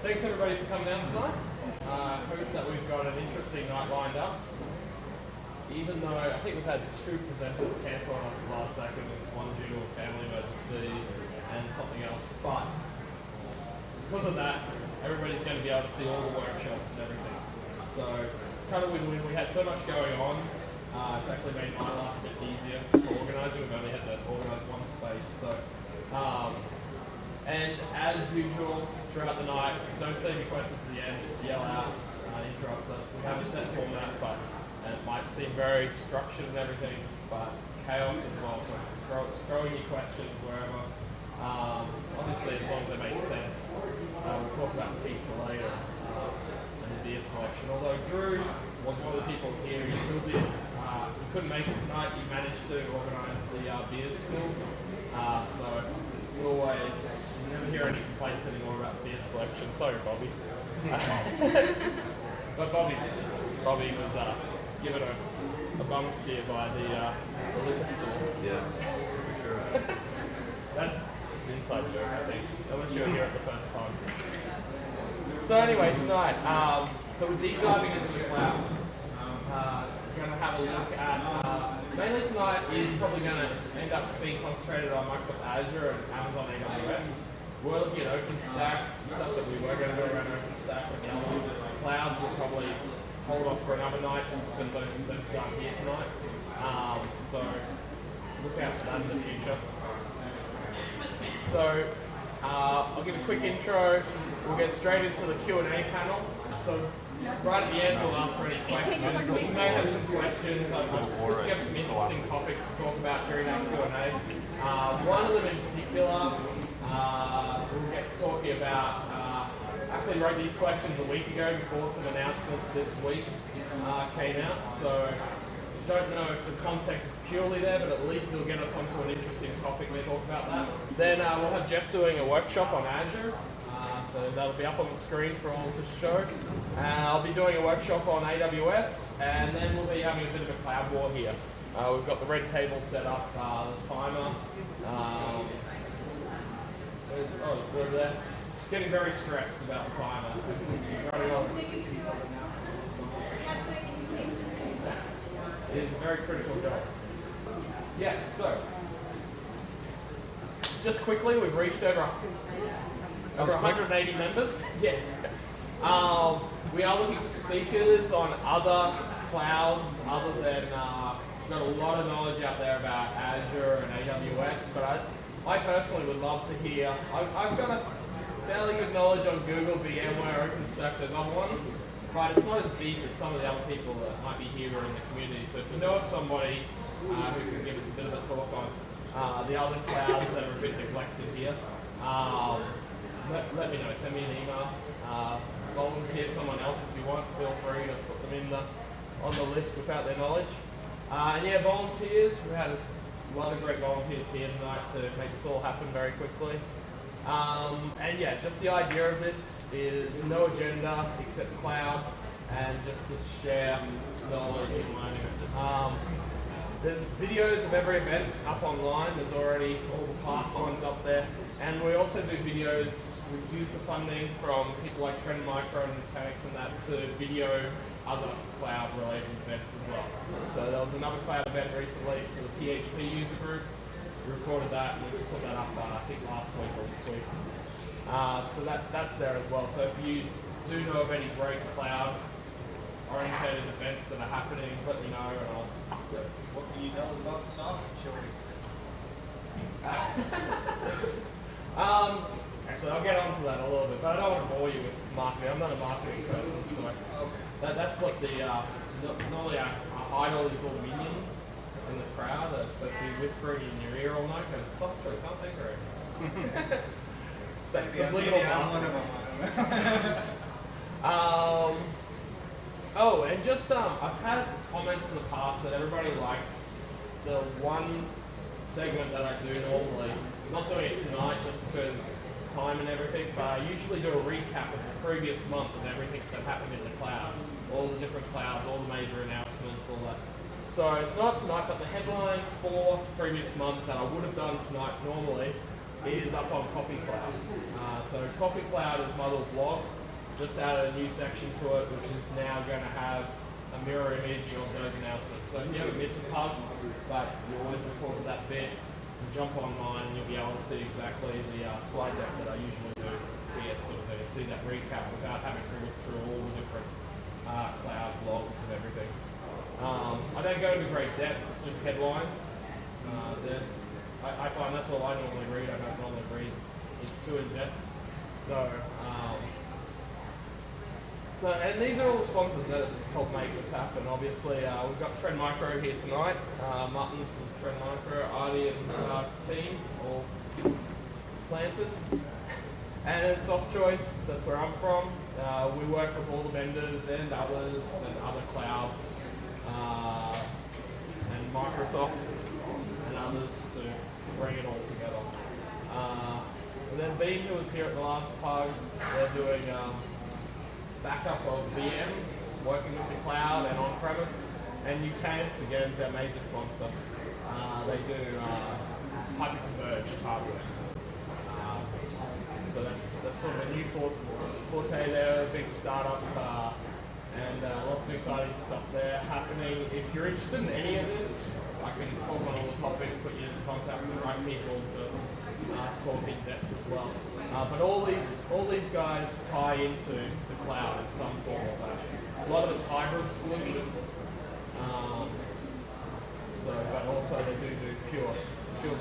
Thanks everybody for coming down tonight. Hope that we've got an interesting night lined up. Even though I think we've had two presenters cancel on us at the last second, there's one due to a family emergency and something else. But because of that, everybody's going to be able to see all the workshops and everything. So kind of win-win. We had so much going on. It's actually made my life a bit easier for organising. We've only had to organise one space. So, and as usual, throughout the night, don't save your questions to the end, just yell out, interrupt us. We have a set format, but and it might seem very structured and everything, but chaos is welcome. Throwing your questions wherever. Obviously, as long as they make sense. We'll talk about pizza later and the beer selection. Although Drew was one of the people here, he still did. He couldn't make it tonight. He managed to organise the beers still. So it's always, you never hear any complaints anymore about beer selection. Sorry, Bobby. But Bobby was given a bum steer by the liquor store. Yeah, for sure. That's an inside joke, I think. Unless you were here at the first time. So anyway, tonight, so we're deep diving into the cloud. We're going to have a look at, mainly tonight is probably going to end up being concentrated on Microsoft Azure and Amazon AWS. We're looking at OpenStack, stuff that we were going to do around OpenStack, but the other clouds will probably hold off for another night because they've done here tonight. So look out for that in the future. So I'll give a quick intro. We'll get straight into the Q&A panel. So right at the end, we'll ask for any questions. We may have some questions. We'll have some interesting topics to talk about during that Q&A. One of them in particular, we'll get talking about. Actually wrote these questions a week ago before some announcements this week came out. So don't know if the context is purely there, but at least it'll get us onto an interesting topic when we talk about that. Then we'll have Jeff doing a workshop on Azure. So that'll be up on the screen for all to show. I'll be doing a workshop on AWS, and then we'll be having a bit of a cloud war here. We've got the red table set up, the timer. We're there. Getting very stressed about the timer. It's a very critical job. Yes, so just quickly, we've reached over 180 members. Yeah. We are looking for speakers on other clouds other than, we've got a lot of knowledge out there about Azure and AWS, but I personally would love to hear, I've got a fairly good knowledge on Google, VMware, OpenStack, those other ones, but it's not as deep as some of the other people that might be here or in the community. So if you know of somebody who can give us a bit of a talk on the other clouds that are a bit neglected here, let me know. Send me an email. Volunteer someone else if you want. Feel free to put them on the list without their knowledge. And yeah, volunteers. We had a lot of great volunteers here tonight to make this all happen very quickly. And yeah, just the idea of this is no agenda except cloud and just to share knowledge and learning. There's videos of every event up online. There's already all the past ones up there. And we also do videos. We use the funding from people like Trend Micro and Nutanix and that to video other cloud-related events as well. So there was another cloud event recently for the PHP user group. We recorded that and we put that up, I think last week or this week. So that's there as well. So if you do know of any great cloud-oriented events that are happening, let me know. And What do you know about soft choice? Actually, I'll get onto that a little bit, but I don't want to bore you with marketing. I'm not a marketing person, so that's what the normally I hide all these little minions in the crowd that are supposed to be whispering in your ear all night. Kind of soft choice, aren't they? Correct. Maybe I'm one of them. Oh, and just I've had comments in the past that everybody likes the one segment that I do normally. I'm not doing it tonight just because time and everything, but I usually do a recap of the previous month of everything that happened in the cloud. All the different clouds, all the major announcements, all that. So it's not tonight, but the headline for previous month that I would have done tonight normally is up on Coffee Cloud. So Coffee Cloud is my little blog. Just added a new section to it, which is now going to have a mirror image of those announcements. So if you ever miss a PUG, but you always look forward to that bit, you jump online and you'll be able to see exactly the slide deck that I usually do here, sort of thing, and see that recap without having to look through all the different cloud blogs and everything. I don't go into great depth, it's just headlines. I find that's all I normally read. I don't normally read it too in depth. And these are all sponsors that help make this happen. Obviously, we've got Trend Micro here tonight. Martin from Trend Micro, Artie and team all planted. And Soft Choice, that's where I'm from. We work with all the vendors and others and other clouds and Microsoft and others to bring it all together. And then Beam, who was here at the last PUG, they're doing backup of VMs, working with the cloud and on-premise, and Nutanix, again, is our major sponsor. They do hyper-converged hardware. So that's sort of a new forte there, a big startup, and lots of exciting stuff there happening. If you're interested in any of this, I can talk on all the topics, put you in contact with the right people to talk in depth as well. But all these guys tie into the cloud in some form or fashion. A lot of it's hybrid solutions. But also they do pure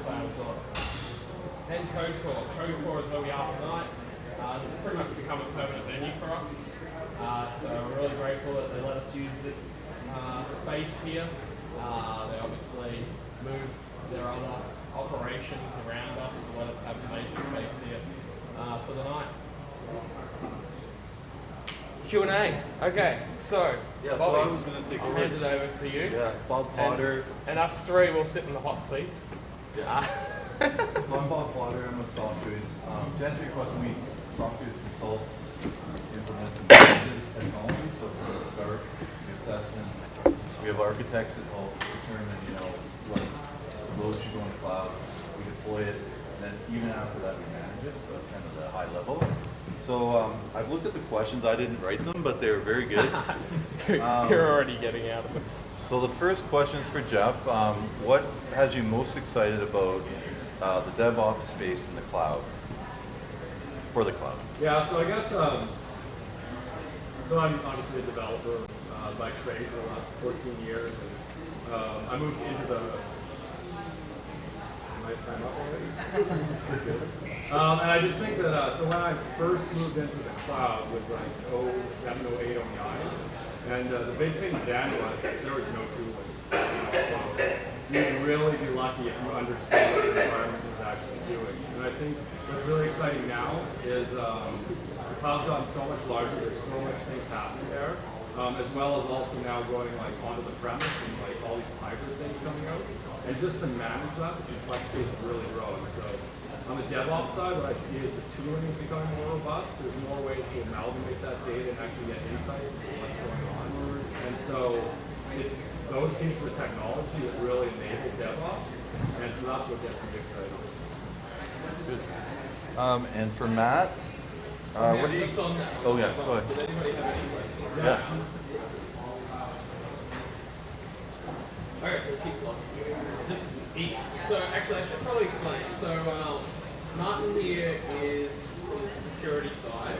cloud as well. And CodeCore. CodeCore is where we are tonight. This has pretty much become a permanent venue for us. So we're really grateful that they let us use this space here. They obviously move their other operations around us to let us have a major space here for the night. Q&A. Okay, so yeah, Bobby, so I was going to take I'll hand it over for you. Yeah, Bob Potter. And us three will sit in the hot seats. Yeah. So I'm Bob Potter. I'm with Soft Choice. To answer your question, Soft Choice consults, implements, and manages technology. So from the start, the assessments. We have architects that help determine, what loads should go in the cloud. We deploy it, and then even after that, we manage it. So it's kind of the high level. So I've looked at the questions. I didn't write them, but they were very good. You're already getting out of it. So the first question is for Jeff. What has you most excited about the DevOps space in the cloud, for the cloud? Yeah, so I guess, so I'm obviously a developer by trade for the last 14 years. And, I moved into the, am I time up already? And I just think that, so when I first moved into the cloud with like 07, 08 on the eye, and the big thing then was there was no tooling. So you'd really be lucky if you understood what the environment was actually doing. And I think what's really exciting now is the cloud's gotten so much larger, there's so much things happening there, as well as also now going like onto the premise and like all these hybrid things coming out. And just to manage that, the complexity is really growing. So on the DevOps side, what I see is the tooling is becoming more robust. There's more ways to amalgamate that data and actually get insights into what's going on. And so it's those pieces of technology that really enable DevOps, and so that's what gets me excited. Good. And for Matt, what do you? Oh yeah, go ahead. Did anybody have any questions? Yeah. Alright, we'll keep going. Just eat. So actually I should probably explain. So Martin here is from the security side.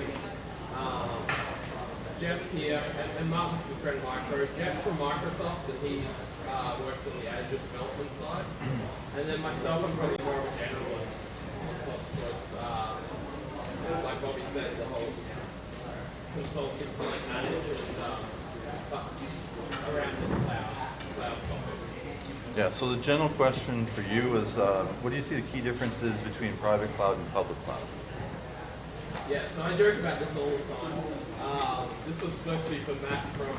Jeff here, and Martin's from Trend Micro. Jeff's from Microsoft, and he's works on the Azure development side. And then myself, I'm probably more of a generalist on Soft Choice. Like Bobby said, the whole consulting client managers around this cloud topic. Yeah. So the general question for you is, what do you see the key differences between private cloud and public cloud? Yeah, so I joke about this all the time. This was supposed to be for Matt from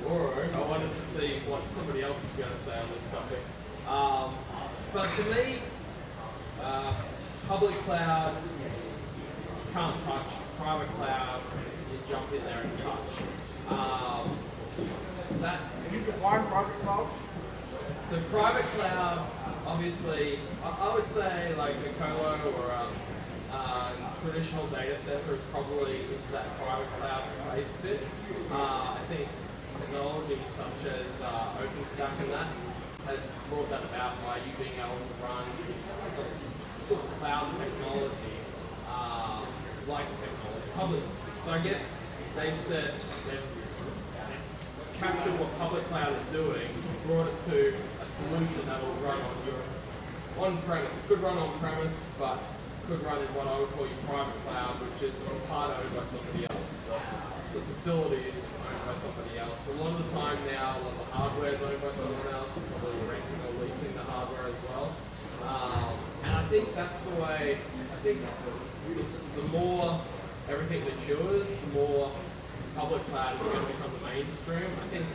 Oro. I wanted to see what somebody else was going to say on this topic. But to me, public cloud, you can't touch. Private cloud, you jump in there and touch. Can you define private cloud? So private cloud obviously, I would say like a colo or traditional data center is probably into that private cloud space a bit. I think technology such as OpenStack and that has brought that about by you being able to run sort of cloud technology, like technology public. So I guess they've captured what public cloud is doing, brought it to a solution that will run on your on-premise. It could run on-premise, but could run in what I would call your private cloud, which is part owned by somebody else. The facility is owned by somebody else. A lot of the time now, a lot of the hardware is owned by someone else. You're probably renting or leasing the hardware as well. And I think that's the way. I think the more everything matures, the more public cloud is going to become the mainstream. I think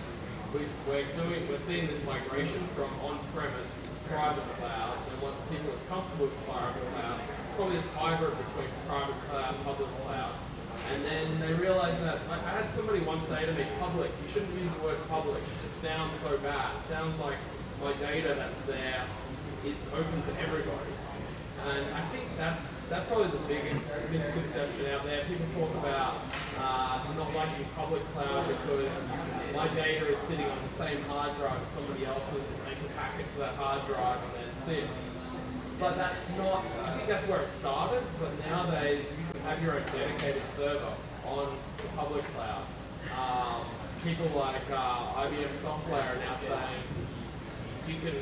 we're seeing this migration from on-premise to private cloud, and once people are comfortable with private cloud, probably this hybrid between private cloud and public cloud. And then they realize that, like, I had somebody once say to me, public, you shouldn't use the word public, it just sounds so bad. It sounds like my data that's there is open to everybody. And I think that's probably the biggest misconception out there. People talk about not liking public cloud because my data is sitting on the same hard drive as somebody else's, and they can hack it to that hard drive and then see it. But that's not, I think that's where it started, but nowadays you can have your own dedicated server on the public cloud. People like IBM Software are now saying you can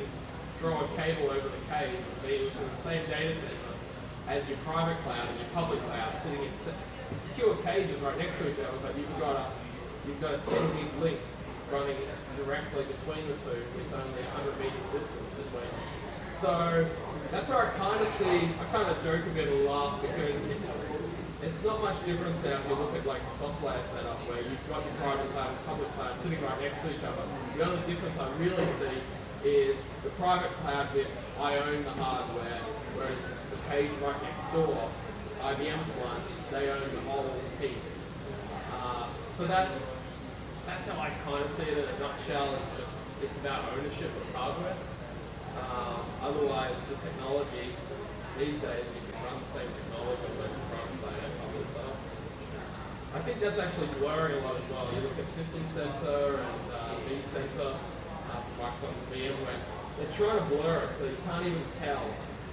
throw a cable over the cage and be within the same data center as your private cloud and your public cloud, sitting in secure cages right next to each other, but you've got a 10 gig link running directly between the two with only 100 meters distance between them. So that's where I kind of joke a bit and laugh, because it's not much difference now if you look at like the software setup where you've got your private cloud and public cloud sitting right next to each other. The only difference I really see is the private cloud bit, I own the hardware, whereas the cage right next door, IBM's one, they own the whole piece. So that's how I kind of see it in a nutshell. It's about ownership of hardware. Otherwise, the technology these days, you can run the same technology with private cloud and public cloud. I think that's actually blurring a lot as well. You look at System Center and vCenter, Microsoft and VMware, they're trying to blur it so you can't even tell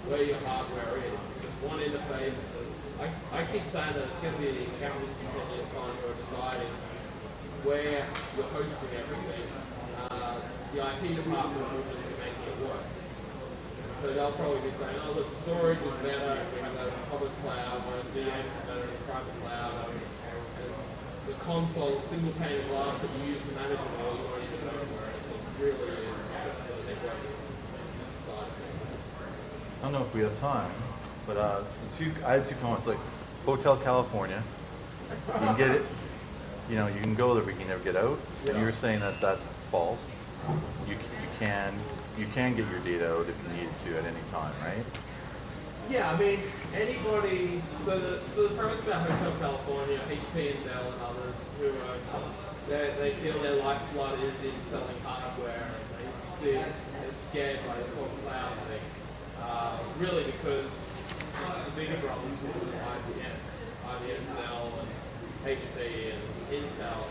where your hardware is. It's just one interface. I keep saying that it's going to be the accountants in 10 years' time who are deciding where you're hosting everything. The IT department will just be making it work. And so they'll probably be saying, oh look, storage is better if we have that in the public cloud, whereas VMs is better in the private cloud. And the console, the single pane of glass that you use to manage it all, you won't even know where it really is, except for the networking side of things. I don't know if we have time, but I had two comments. Like Hotel California, you can get it. You know, you can go there, but you can never get out. And you were saying that that's false. You can get your data out if you needed to at any time, right? Yeah, I mean, anybody. So the premise about Hotel California, HP and Dell and others, who they feel their lifeblood is in selling hardware, and they're scared by this whole cloud thing. Really, because the bigger brothers with IBM, Dell, and HP and Intel,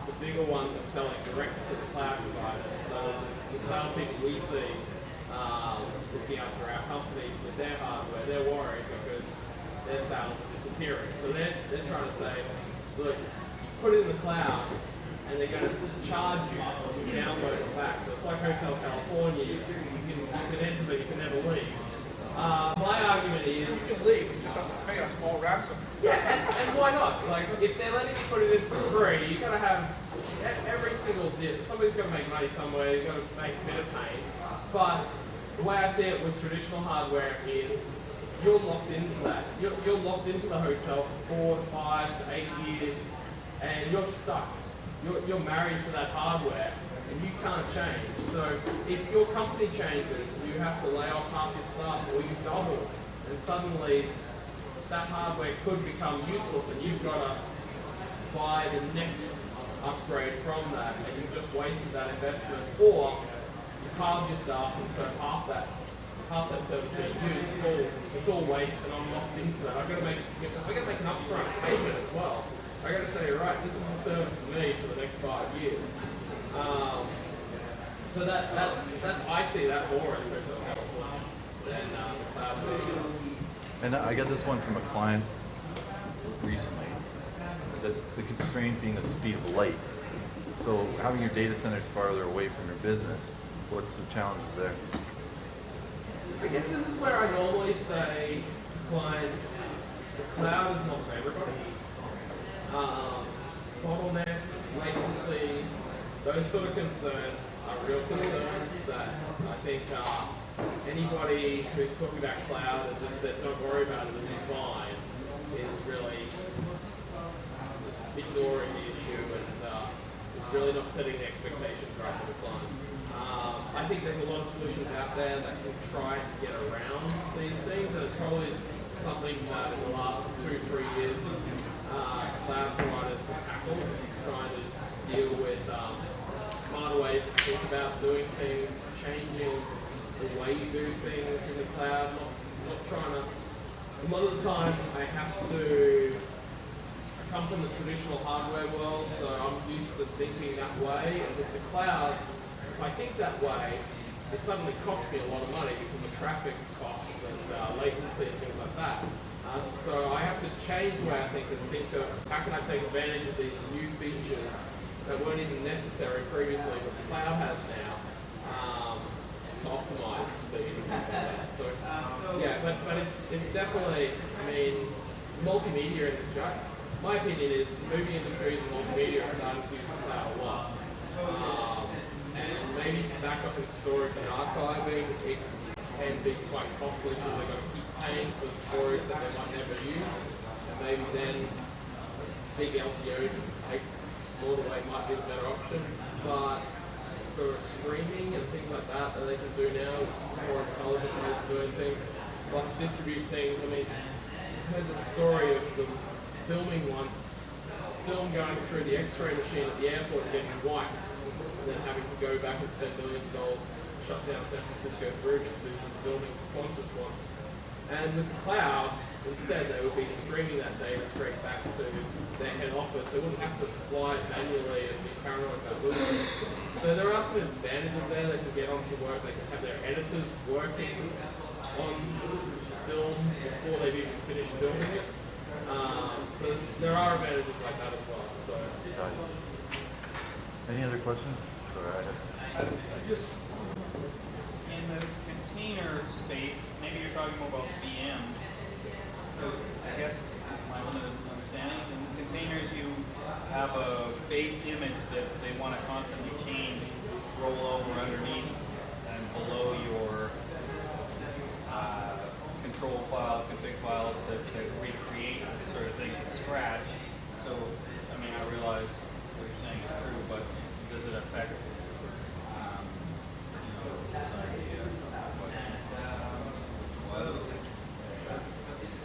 the bigger ones are selling direct to the cloud providers. So the salespeople we see looking after our companies with their hardware, they're worried because their sales are disappearing. So they're trying to say, look, put it in the cloud, and they're going to charge you to download it back. So it's like Hotel California, you can enter but you can never leave. My argument is, you can leave, you just have to pay a small ransom. yeah, and why not? Like, if they're letting you put it in for free, you've got to have every single deal. Somebody's got to make money somewhere, you've got to make a bit of pain. But the way I see it with traditional hardware is you're locked into that. You're locked into the hotel for 4 to 5 to 8 years, and you're stuck. You're married to that hardware, and you can't change. So if your company changes, you have to lay off half your staff, or you double, and suddenly that hardware could become useless, and you've got to buy the next upgrade from that, and you've just wasted that investment. Or halve your staff, and so half that service being used, it's all waste, and I'm locked into that. I got to make an upfront payment as well. I got to say, right, this is a service for me for the next 5 years. So that's I see that more as helpful than the cloud version. And I got this one from a client recently, that the constraint being the speed of light. So having your data centers farther away from your business, what's the challenges there? I guess this is where I normally say to clients, the cloud is not for everybody. Bottlenecks, latency, those sort of concerns are real concerns that I think anybody who's talking about cloud and just said, don't worry about it, it'll be fine, is really just ignoring the issue and is really not setting the expectations right for the client. I think there's a lot of solutions out there that can try to get around these things, and it's probably something that in the last 2-3 years cloud providers have tackled, trying to deal with smarter ways to think about doing things, changing the way you do things in the cloud, not trying to. A lot of the time I come from the traditional hardware world, so I'm used to thinking that way, and with the cloud, if I think that way, it suddenly costs me a lot of money because of traffic costs and latency and things like that. So I have to change the way I think and think of how can I take advantage of these new features that weren't even necessary previously, but the cloud has now to optimize speed and things like that. So yeah, but it's definitely, I mean, multimedia industry. My opinion is the movie industry and multimedia are starting to use the cloud a lot. And maybe backup and storage and archiving, it can be quite costly because they've got to keep paying for the storage that they might never use. And maybe then big LTO to take stored away might be a better option. But for streaming and things like that they can do now, it's more intelligent ways of doing things. Plus distribute things. I mean, I heard the story of the filming once, film going through the X-ray machine at the airport and getting wiped, and then having to go back and spend millions of dollars to shut down San Francisco Bridge to do some filming for Qantas once. And with the cloud, instead they would be streaming that data straight back to their head office. They wouldn't have to fly it manually and be paranoid about losing it. So there are some advantages there. They can get onto work, they can have their editors working on film before they've even finished filming it. So there are advantages like that as well. So. Any other questions? Just in the container space, maybe you're talking more about VMs. Because I guess my limited understanding, in containers you have a base image that they want to constantly change, roll over underneath, and below your control file, config files that recreate this sort of thing from scratch. So, I mean, I realize what you're saying is true, but does it affect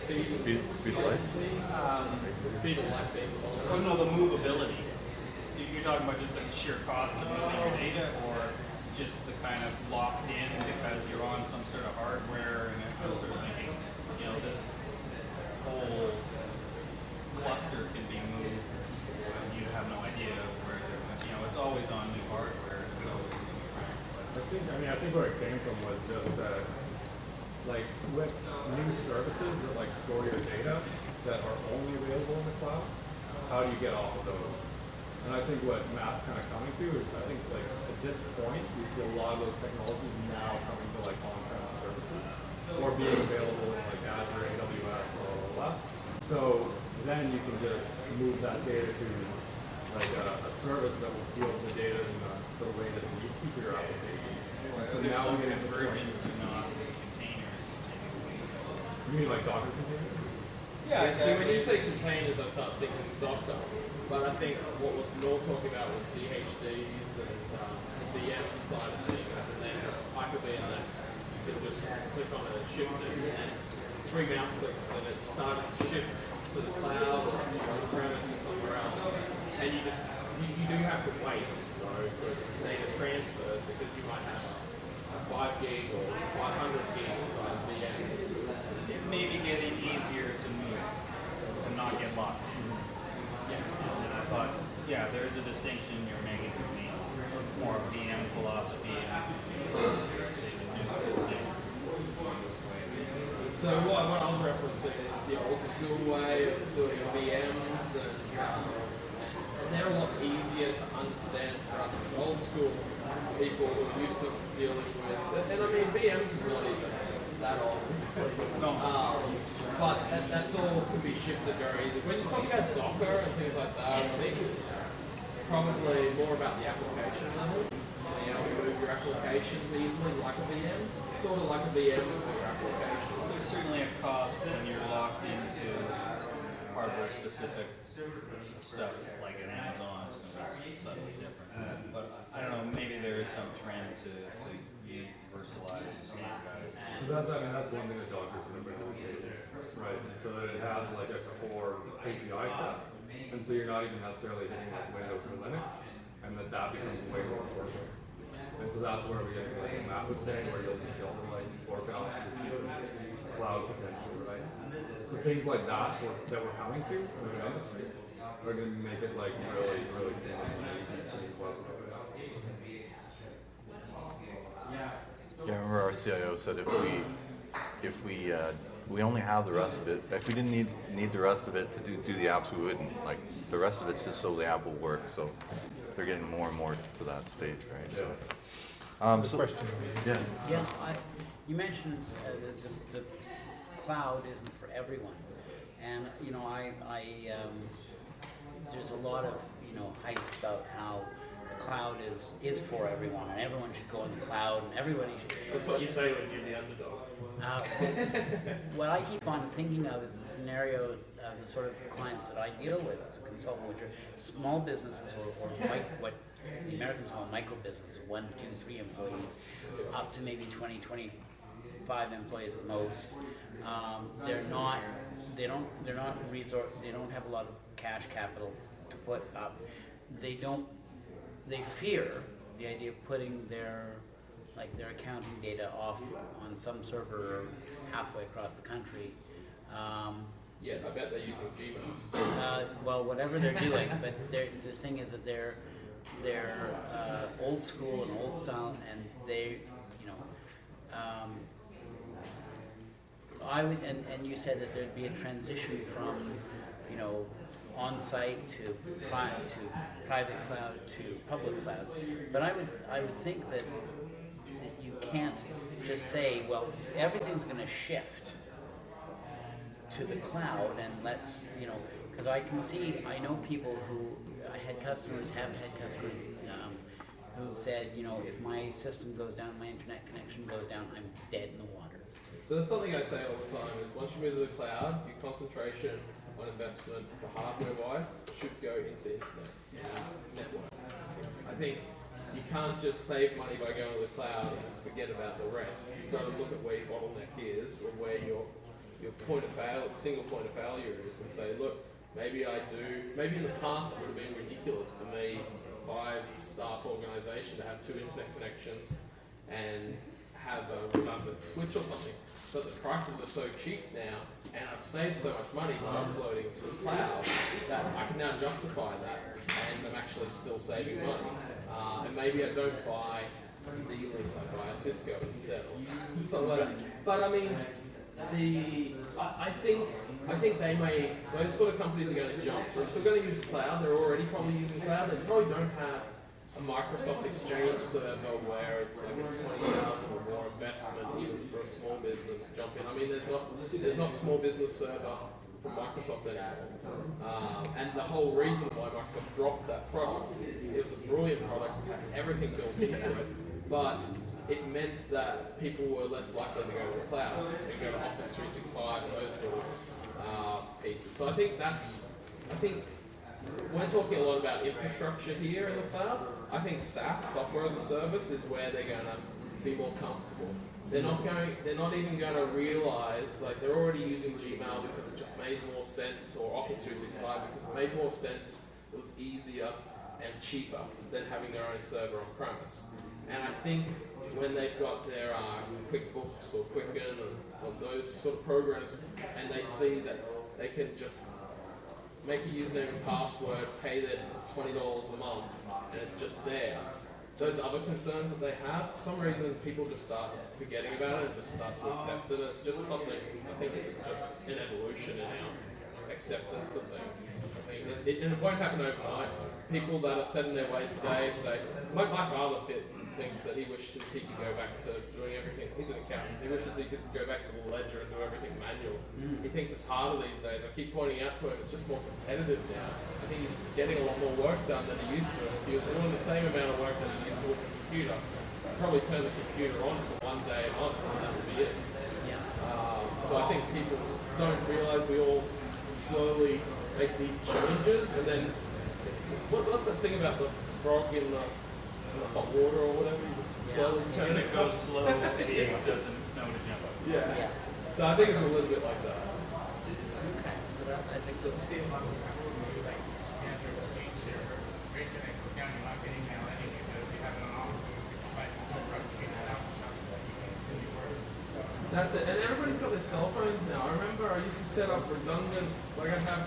Speed of light? The speed of light being oh no, the movability. You're talking about just the sheer cost of moving your data, or just the kind of locked in because you're on some sort of hardware and I'm sort of thinking, you know, this whole cluster can be moved and you have no idea where they're, you know, it's always on new hardware. It's always I think where it came from was just like with new services that like store your data that are only available in the cloud, how do you get off of those? And I think what Matt's kind of coming to is I think like at this point we see a lot of those technologies now coming to like on-premise services or being available in like Azure, AWS, blah blah blah. So then you can just move that data to like a service that will field the data in the way that it needs to for your application. so there's some convergence in containers. You mean like Docker containers? Yeah, see, when you say containers, I start thinking Docker. But I think what was Noel talking about was DHDs and the VM side of things, and then Hyper-V and that you can just click on it and shift it, and 3 mouse clicks, and it started to shift to the cloud or to on-premise or somewhere else. And you just you do have to wait though for data transfer because you might have a 5 gig or 500 gig size VM. It may be getting easier to move and not get locked. Yeah. And I thought, yeah, there's a distinction you're making between more VM philosophy and say the new thing. So what I was referencing is the old school way of doing VMs, and they're a lot easier to understand for us old school people who are used to dealing with. And I mean, VMs is not even that old. But that's all can be shifted very easily. When you talk about Docker and things like that, I think it's probably more about the application level. You know, you move your applications easily like a VM, sort of like a VM with your application. There's certainly a cost when you're locked into hardware-specific stuff like an Amazon. It's going to be subtly different. But I don't know. Maybe there is some trend to universalize and standardize. That's one thing that Docker can bring to the table, right? So that it has like a core API set, and so you're not even necessarily hitting like Windows or Linux, and that becomes way more important. And so that's where we get to like Matt was saying, where you'll be able to like fork out your cloud potential, right? So things like that that we're coming to in the industry are going to make it like really, really seamless and easy to use West. Yeah, I remember our CIO said if we only have the rest of it, if we didn't need the rest of it to do the apps, we wouldn't. Like the rest of it's just so the app will work. So they're getting more and more to that stage, right? So, yeah. Yeah, you mentioned the cloud isn't for everyone, and you know there's a lot of hype about how the cloud is for everyone, and everyone should go in the cloud, and everybody should. That's what you say when you're the underdog. What I keep on thinking of is the scenarios, the sort of clients that I deal with as a consultant, which are small businesses or what the Americans call micro businesses, 1, 2, 3 employees, up to maybe 20, 25 employees at most. They don't have a lot of cash capital to put up. They fear the idea of putting their accounting data off on some server halfway across the country. Yeah, I bet they're using Gmail. Well, whatever they're doing, but the thing is that they're old school and old style, and they, I would, and you said that there'd be a transition from, on-site to private cloud to public cloud, but I would think that you can't just say, well, everything's going to shift to the cloud, and let's, because I know people who have had customers who said, if my system goes down, my internet connection goes down, I'm dead in the water. So that's something I say all the time is once you move to the cloud, your concentration on investment for hardware-wise should go into internet network. I think you can't just save money by going to the cloud and forget about the rest. You've got to look at where your bottleneck is or where your point of failure, single point of failure is, and say, look, maybe in the past it would have been ridiculous for me, 5-staff organization, to have 2 internet connections and have a redundant switch or something. But the prices are so cheap now, and I've saved so much money by offloading to the cloud that I can now justify that, and I'm actually still saving money. And maybe I don't buy D-Link, I buy a Cisco instead, or something like that. But I mean, I think those sort of companies are going to jump. They're still going to use cloud. They're already probably using cloud. They probably don't have a Microsoft Exchange server where it's like a 20,000 or more investment even for a small business to jump in. I mean, there's not small business server from Microsoft anymore. And the whole reason why Microsoft dropped that product, it was a brilliant product, it had everything built into it, but it meant that people were less likely to go to the cloud and go to Office 365 and those sort of pieces. So I think we're talking a lot about infrastructure here in the cloud. I think SaaS, software as a service, is where they're going to be more comfortable. They're not even going to realize, like, they're already using Gmail because it just made more sense, or Office 365 because it made more sense, it was easier, and cheaper than having their own server on premise. And I think when they've got their QuickBooks or Quicken or those sort of programs, and they see that they can just make a username and password, pay their $20 a month, and it's just there. Those other concerns that they have, for some reason people just start forgetting about it and just start to accept it. It's just something, I think it's just an evolution in our acceptance of things. I think and it won't happen overnight. People that are set in their ways today say, my father thinks that he wishes he could go back to doing everything. He's an accountant. He wishes he could go back to the ledger and do everything manual. He thinks it's harder these days. I keep pointing out to him it's just more competitive now. I think he's getting a lot more work done than he used to. If he was doing the same amount of work that he used to with the computer, he'd probably turn the computer on for one day a month and that would be it. So I think people don't realise we all slowly make these changes, and then what's that thing about the frog in the hot water or whatever? You just slowly turn If it goes slow, it doesn't know to jump up. Yeah. So I think it's a little bit like that. I think You'll see a lot of people do like Azure Exchange server. Right when it goes down, you're not getting mail anyway, but if you have it on office with 65 people across the street out the shop, you can continue work. That's it. And everybody's got their cell phones now. I remember I used to set up redundant, like I'd have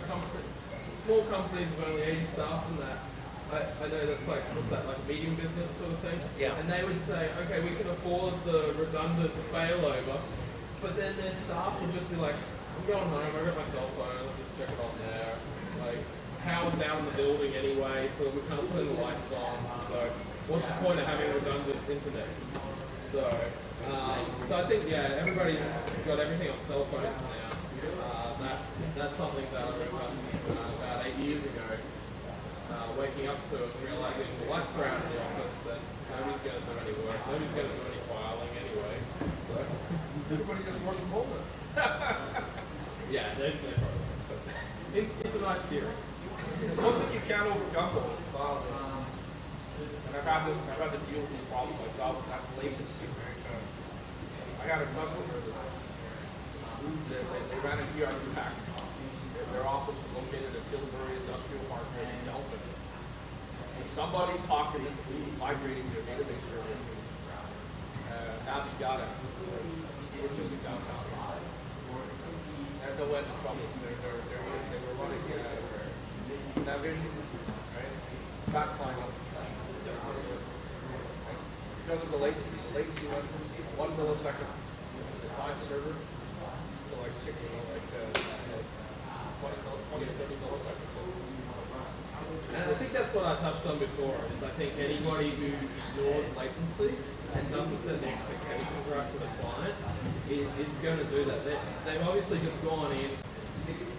small companies with only 80 staff and that. I know that's like, what's that, like a medium business sort of thing? Yeah. And they would say, okay, we can afford the redundant failover, but then their staff would just be like, I'm going home, I got my cell phone, I'll just check it on there. Like, power's out in the building anyway, so we can't turn the lights on, so what's the point of having redundant internet? So I think, yeah, everybody's got everything on cell phones now. That's something that I remember about 8 years ago. Waking up to realizing the lights are out in the office, that nobody's going to do any work, nobody's going to do any filing anyway. So Everybody just works from home now. yeah, they're probably. It's a nice theory. There's one thing you can't overcome though, and I've had to deal with this problem myself, and that's latency. I got a customer that moved there, they ran an ERP package. Their office was located at Tilbury Industrial Park in Delta. And somebody talked them into migrating their database server to Abbey Gata, Stewart Building downtown. And they went in trouble. They were running Navision, right? Fat client on PC. Because of the latency went from 1 millisecond to the client server to like 20 to 30 milliseconds. And I think that's what I touched on before, is I think anybody who ignores latency and doesn't set the expectations right for the client is going to do that. They've obviously just gone in,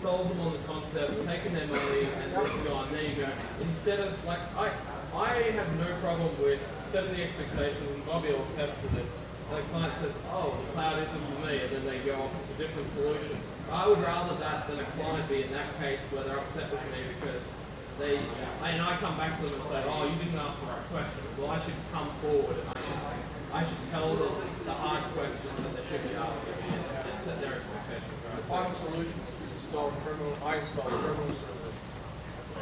sold them on the concept, taken their money, and just gone, there you go. Instead of, like, I have no problem with setting the expectations, and Bobby will attest to this. The client says, oh, the cloud isn't for me, and then they go off with a different solution. I would rather that than a client be in that case where they're upset with me because and I come back to them and say, oh, you didn't ask the right question. Well, I should come forward and I should tell them the hard questions that they should be asking me and set their expectations right. The final solution is I installed a terminal server,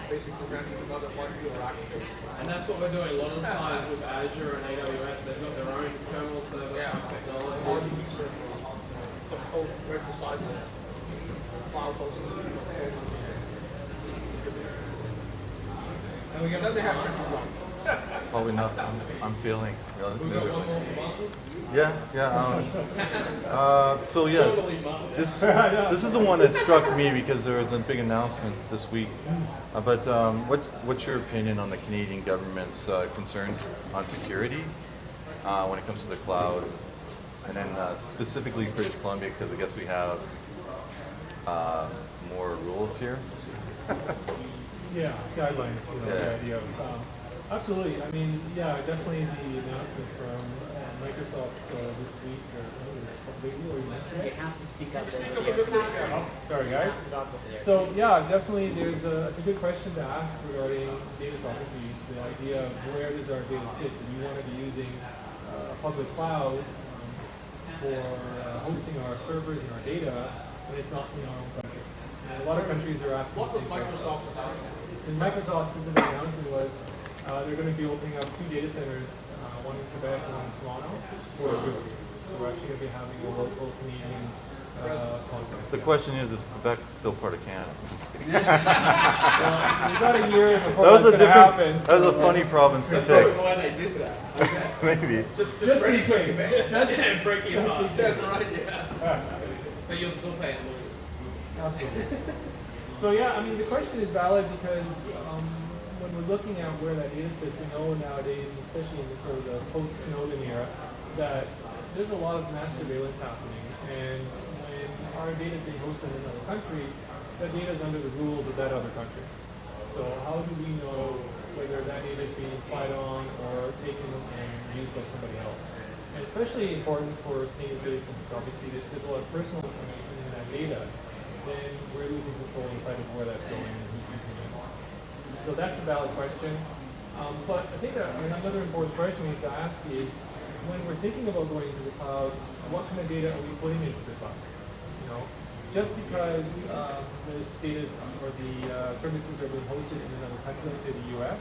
basically renting another one-wheeler activates. And that's what we're doing a lot of the times with Azure and AWS. They've got their own terminal server technology. RDB server, put code right beside the cloud hosting. And then they have to run. Probably not. I'm feeling really We've got one miserable. more for Martin. Yeah. So yes, Totally Martin. this is the one that struck me because there was a big announcement this week. But what's your opinion on the Canadian government's concerns on security when it comes to the cloud, and then specifically British Columbia, because I guess we have more rules here. Yeah, guidelines, Yeah. the idea of, absolutely, I mean, yeah, definitely the announcement from Microsoft this week, or yesterday. You have to speak up. Speak up a bit, please. Oh, sorry guys. So yeah, definitely it's a good question to ask regarding data sovereignty, the idea of where does our data sit. Do we want to be using a public cloud for hosting our servers and our data when it's not in our own country? And a lot of countries are asking. What was Microsoft's announcement? And Microsoft's specific announcement was they're going to be opening up 2 data centers, one in Quebec and one in Toronto, for Azure. So we're actually going to be having a local Canadian contact. The question is Quebec still part of Canada? Well, we've got a year before That was a that's going to different. happen. That was a funny province to pick. Why they did that? Maybe. Just Just ready in for case. it. That's breaking your heart. That's right, yeah. Alright. But you'll still pay it lawyers. Absolutely. So yeah, I mean the question is valid because when we're looking at where that data sits, we know nowadays, especially in the sort of the post-Snowden era, that there's a lot of mass surveillance happening, and when our data is being hosted in another country, that data is under the rules of that other country. So how do we know whether that data is being spied on or taken and used by somebody else? And especially important for Canadian citizens, obviously, if there's a lot of personal information in that data, then we're losing control inside of where that's going and who's using it. So that's a valid question. But I think another important question we need to ask is, when we're thinking about going into the cloud, what kind of data are we putting into the cloud? You know, just because this data or the services are being hosted in another country, let's say the US,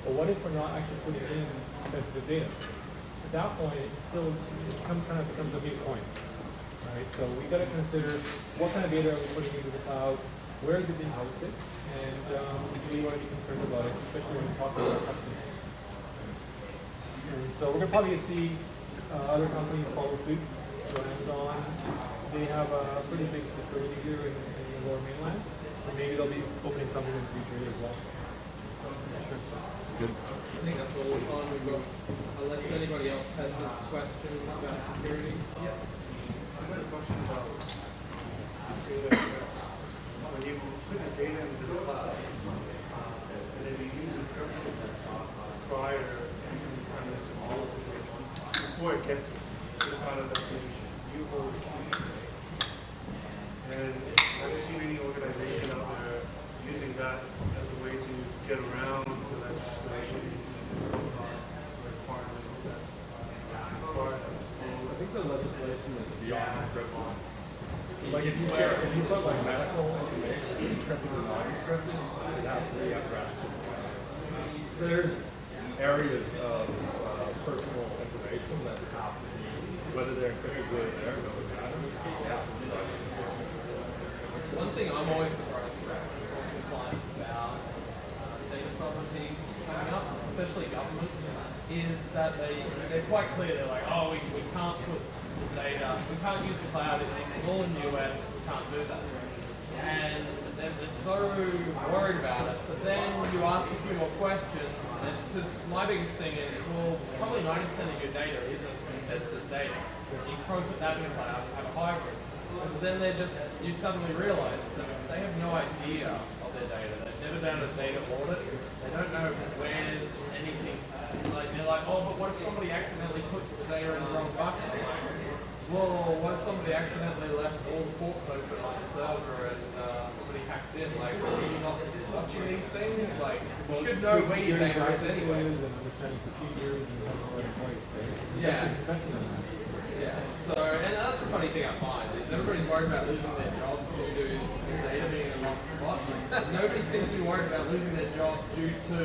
but what if we're not actually putting in sensitive data? At that point, kind of becomes a moot point. Right, so we got to consider what kind of data are we putting into the cloud, where is it being hosted, and do we want to be concerned about it, especially when we talk about our customers. And so we're going to probably see other companies follow suit. So Amazon, they have a pretty big facility here in the Lower Mainland, and maybe they'll be opening something in the future as well. Good. I think that's all the time we've got. Unless anybody else has some questions about security. Yeah. I got a question about data. When you put the data into the cloud, and then you use encryption prior to premise and all of the data, before it gets to the cloud destination, you hold the key. And I've seen any organization out there using that as a way to get around the legislation and requirements that's required. I think the legislation is beyond encryption. Like if you put like medical information, encrypted or non-encrypted, it has to be addressed. So there's areas of personal information that have to be, whether they're encrypted or there, doesn't matter. They have to be like. One thing I'm always surprised about talking to clients about data sovereignty coming up, especially government, is that they're quite clear. They're like, oh, we can't put the data, we can't use the cloud. It's all in the US. We can't do that. And they're so worried about it. But then you ask a few more questions, and because my biggest thing is, well, probably 90% of your data isn't sensitive data. You can't put that in the cloud and have a hybrid. But then you suddenly realize that they have no idea of their data. They've never done a data audit. They don't know where's anything. Like they're like, oh, but what if somebody accidentally put the data in the wrong bucket? Like, well, what if somebody accidentally left all the ports open on the server and somebody hacked in? Like, are you not watching these things? Like, you should know where your data is anyway. And understanding procedures and how to run right, right? Yeah. Especially on that. Yeah. So, and that's the funny thing I find is everybody's worried about losing their job due to the data being in the wrong spot. Nobody seems to be worried about losing their job due to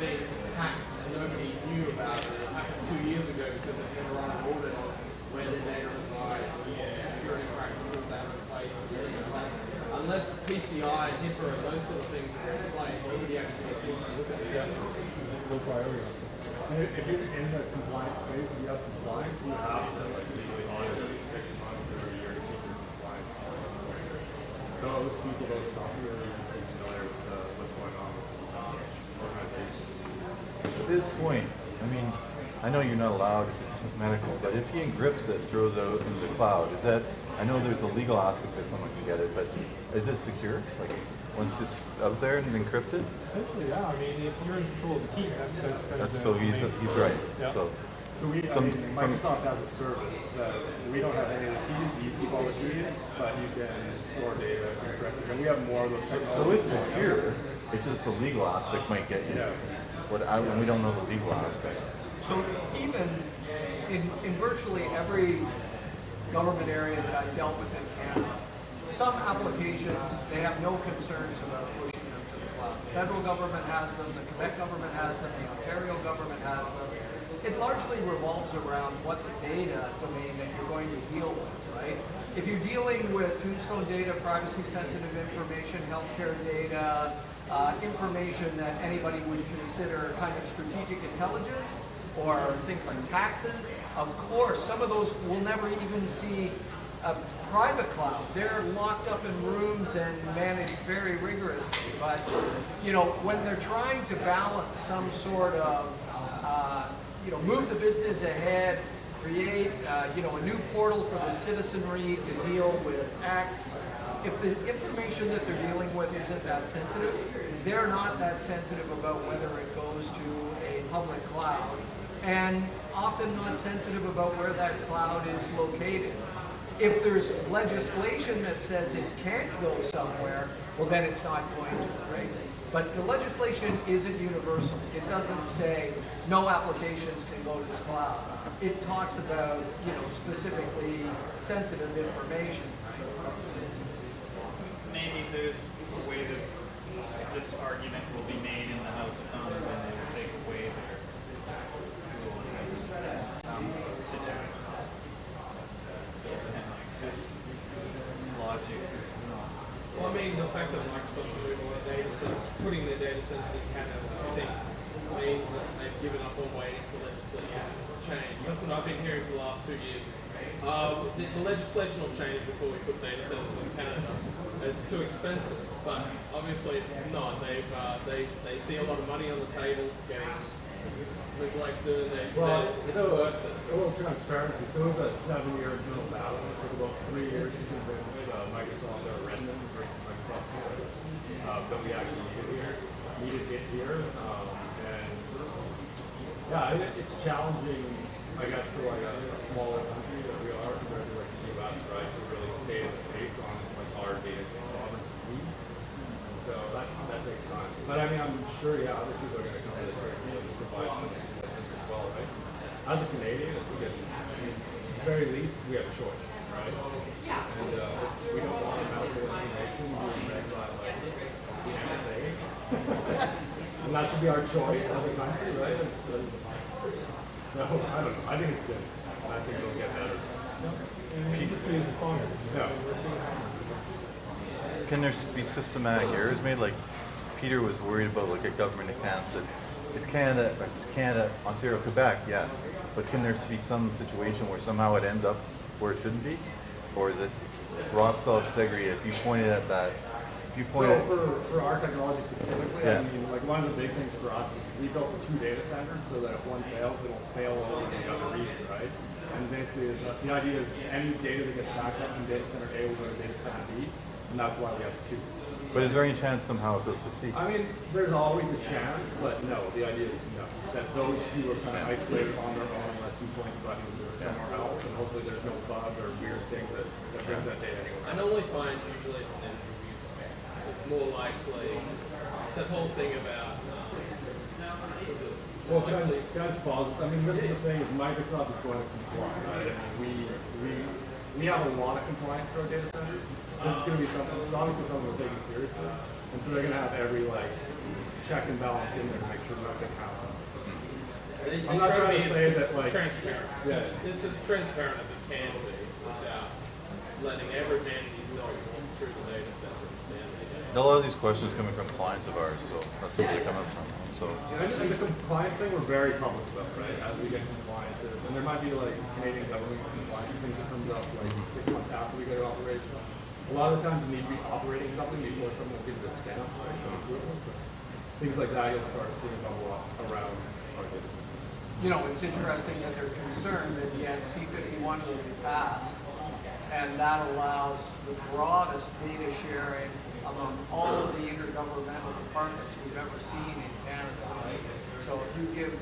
being hacked and nobody knew about it. It happened 2 years ago because they didn't run an audit on where their data resides and what security practices they have in place. Unless PCI and HIPAA and those sort of things are in play, nobody actually thinks to look at these things. Low priority. And if you're in the compliance space, if you have compliance, you have to like legally audit every 6 months or a year to keep your compliance. Those people, those companies are usually familiar with what's going on with organizations. At this point, I mean, I know you're not allowed if it's medical, but if he encrypts it, throws it out into the cloud, is that, I know there's a legal aspect that someone can get it, but is it secure? Like, once it's out there and encrypted? Essentially, yeah. I mean, if you're in control of the key, that's kind of So he's right. Yeah. So So I Some- mean, Microsoft has a service that we don't have any of the keys, you keep all the keys, but you can store data encrypted. And we have more of those So technologies. it's secure, it's just the legal aspect might get you. Yeah. And we don't know the legal aspect. So even in virtually every government area that I've dealt with in Canada, some applications, they have no concerns about pushing them to the cloud. federal government has them, the Quebec government has them, the Ontario government has them. It largely revolves around what the data domain that you're going to deal with, right? If you're dealing with tombstone data, privacy-sensitive information, healthcare data, information that anybody would consider kind of strategic intelligence, or things like taxes, of course, some of those will never even see a private cloud. They're locked up in rooms and managed very rigorously. But, you know, when they're trying to balance some sort of, move the business ahead, create, a new portal for the citizenry to deal with X, if the information that they're dealing with isn't that sensitive, they're not that sensitive about whether it goes to a public cloud, and often not sensitive about where that cloud is located. If there's legislation that says it can't go somewhere, well then it's not going to, right? But the legislation isn't universal. It doesn't say no applications can go to the cloud. It talks about, specifically sensitive information. Maybe there's a way that this argument will be made in the House of Commons, and they will take away their situations. So, this logic is not. Well, I mean, the fact that Microsoft is moving their data center, putting their data centers in Canada, I think means that they've given up on waiting for legislation to change. That's what I've been hearing for the last 2 years. The legislation will change before we put data centers in Canada. It's too expensive, but obviously it's not. They see a lot of money on the table getting neglected. They've said it's worth it. A little transparency. So it was a 7-year internal battle. It took about 3 years to convince Microsoft or Redmond versus Microsoft that we actually needed it here. And yeah, it's challenging, I guess, for like a smaller country that we are compared to like the US, right? To really stay in space on like our data sovereignty. And so that takes time. But I mean, I'm sure, yeah, other people are going to come to the Caribbean and provide something as well, right? As a Canadian, I think at the very least, we have a choice, right? And if we don't want medical information being read by like the NSA, and that should be our choice as a country, right? So I don't know. I think it's good. I think it'll get better. Yeah. Can there be systematic errors made? Like Peter was worried about, like a government accounts that if Canada, Ontario, Quebec, yes, but can there be some situation where somehow it ends up where it shouldn't be, or is it rock solid segregated? If you pointed at that, for our technology specifically, yeah. I mean, like one of the big things for us is we built 2 data centers so that if one fails, it'll fail all of the other regions, right? And basically, the idea is any data that gets backed up from data center A will go to data center B, and that's why we have 2. But is there any chance somehow it goes to C? I mean, there's always a chance, but no, the idea is no. That those 2 are kind of isolated on their own unless you point the button to somewhere else, and hopefully there's no bug or weird thing that brings that data anywhere. I normally find usually it's more likely, it's that whole thing about well, can I just pause? I mean, this is the thing: is Microsoft is going to comply, right? I mean, we have a lot of compliance for our data centers. This is going to be something. It's obviously something we're taking seriously, and so they're going to have every check and balance in there to make sure nothing happens. I'm not trying to say that transparent. Yes. It's as transparent as it can be without letting every man in his dog walk through the data center and stand there. A lot of these questions coming from clients of ours, so that's where they're coming from. So And the compliance thing, we're very public about, right? As we get compliances, and there might be Canadian government compliance things that comes up 6 months after we get it operating. A lot of the times you need to be operating something before someone gives a stamp, right? Things like that you'll start seeing bubble up around our data. It's interesting that they're concerned that the NC51 will be passed, and that allows the broadest data sharing among all of the intergovernmental departments we've ever seen in Canada. So if you give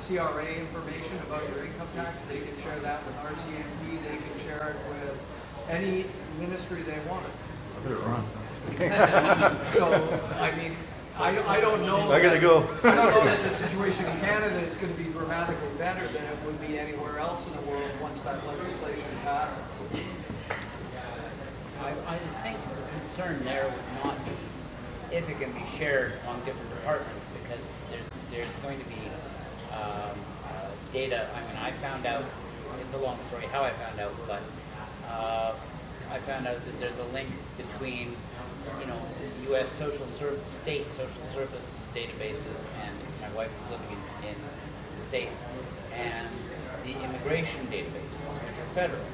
CRA information about your income tax, they can share that with RCMP, they can share it with any ministry they want. I better run. So, I mean, I don't know. I gotta go. I don't know that the situation in Canada is going to be dramatically better than it would be anywhere else in the world once that legislation passes. I think the concern there would not be if it can be shared among different departments, because there's going to be data. I mean, I found out, it's a long story how I found out, but I found out that there's a link between, U.S. state social services databases, and my wife is living in the States, and the immigration databases, which are federal.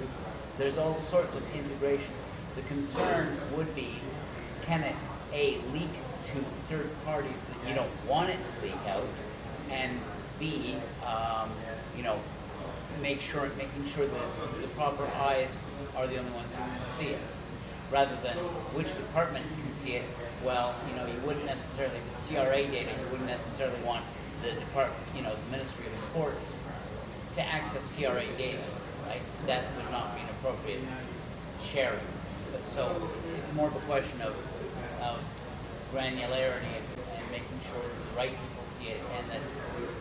There's all sorts of integration. The concern would be, can it A, leak to third parties that you don't want it to leak out, and B, making sure that the proper eyes are the only ones who can see it, rather than which department can see it. Well, you wouldn't necessarily, with CRA data, you wouldn't necessarily want the the Ministry of Sports to access CRA data, right? That would not be an appropriate sharing. But so it's more of a question of granularity and making sure the right people see it, and that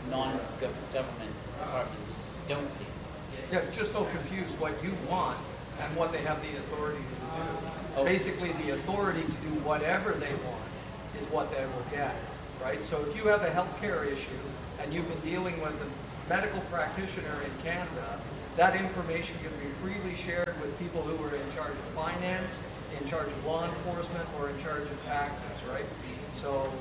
non-government departments don't see it. Yeah, just don't confuse what you want and what they have the authority to do. Oh. Basically, the authority to do whatever they want is what they will get, right? So if you have a healthcare issue and you've been dealing with a medical practitioner in Canada, that information can be freely shared with people who are in charge of finance, in charge of law enforcement, or in charge of taxes, right? So,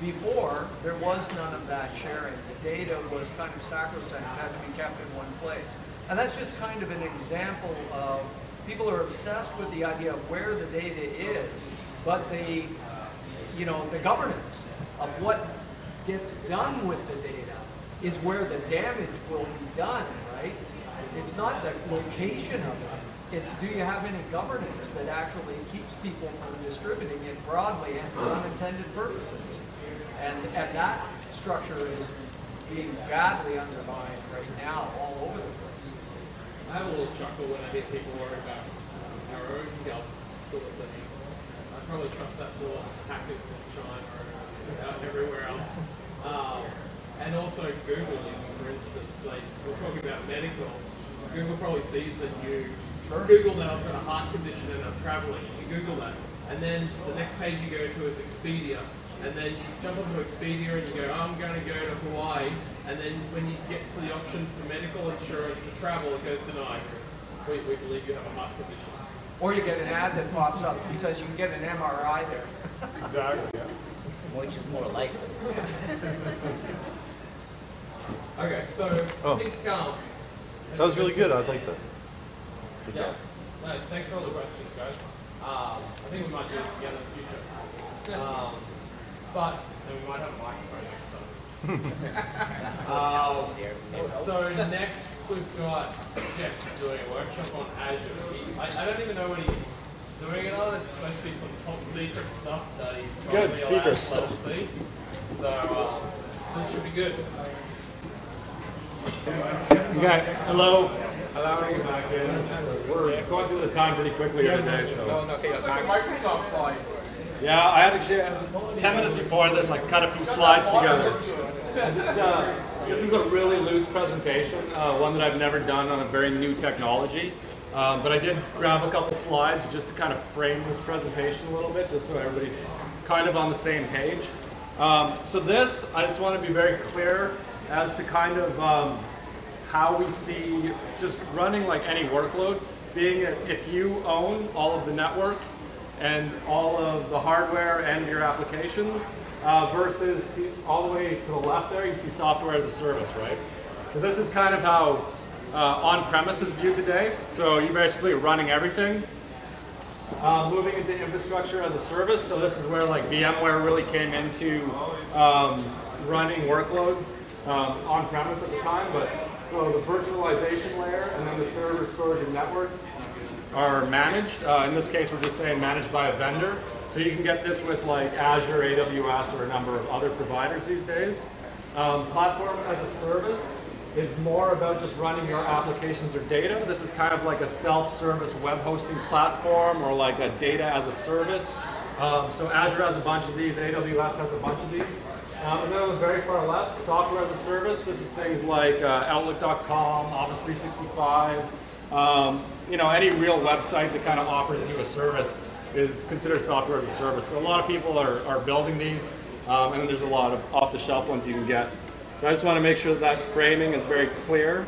before, there was none of that sharing. The data was kind of sacrosanct, had to be kept in one place. And that's just kind of an example of people are obsessed with the idea of where the data is, but the governance of what gets done with the data is where the damage will be done, right? It's not the location of it. It's, do you have any governance that actually keeps people from distributing it broadly and for unintended purposes? And that structure is being badly undermined right now all over the place. I have a little chuckle when I hear people worry about our own health sort of thing. I probably trust that more hackers in China and everywhere else. And also Google, for instance, like we're talking about medical. Google probably sees that you Google that I've got a heart condition and I'm traveling. You Google that, and then the next page you go to is Expedia. And then you jump onto Expedia and you go, I'm going to go to Hawaii. And then when you get to the option for medical insurance for travel, it goes denied. We believe you have a heart condition. Or you get an ad that pops up that says you can get an MRI there. Exactly. Yeah. Which is more likely. Okay, so I think That was really good. I like that. Good yeah. job. No, thanks for all the questions, guys. I think we might do it together in the future. But and we might have a microphone next time. So next we've got Jeff doing a workshop on Azure. I don't even know what he's doing it on. It's supposed to be some top secret stuff that he's totally allowed to let us see. So this should be good. Okay, hello. We're going through the time pretty quickly here today, so. It's like a Microsoft slide. Yeah, I actually, 10 minutes before this, I cut a few slides together. This is a really loose presentation, one that I've never done on a very new technology. But I did grab a couple slides just to kind of frame this presentation a little bit, just so everybody's kind of on the same page. So this, I just want to be very clear as to kind of how we see just running like any workload, being if you own all of the network and all of the hardware and your applications, versus all the way to the left there, you see software as a service, right? So this is kind of how on-premise is viewed today. So you're basically running everything. Moving into infrastructure as a service. So this is where like VMware really came into running workloads on-premise at the time. But so the virtualization layer and then the server, storage, and network are managed. In this case, we're just saying managed by a vendor. So you can get this with like Azure, AWS, or a number of other providers these days. Platform as a service is more about just running your applications or data. This is kind of like a self-service web hosting platform or like a data as a service. So Azure has a bunch of these, AWS has a bunch of these. And then on the very far left, software as a service. This is things like Outlook.com, Office 365, any real website that kind of offers you a service. is considered software as a service. So a lot of people are building these, and then there's a lot of off-the-shelf ones you can get. So I just want to make sure that framing is very clear.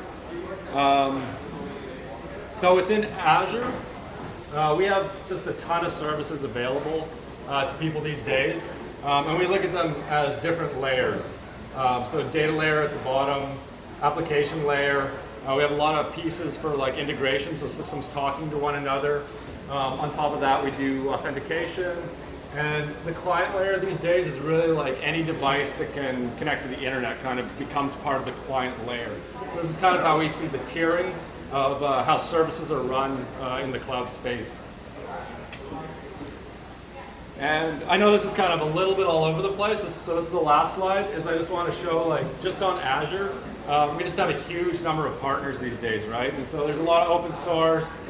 So within Azure, we have just a ton of services available to people these days, and we look at them as different layers. So data layer at the bottom, application layer. We have a lot of pieces for like integration, so systems talking to one another. On top of that, we do authentication. And the client layer these days is really like any device that can connect to the internet kind of becomes part of the client layer. So this is kind of how we see the tiering of how services are run in the cloud space. And I know this is kind of a little bit all over the place, so this is the last slide, is I just want to show like just on Azure, we just have a huge number of partners these days, right? And so there's a lot of open source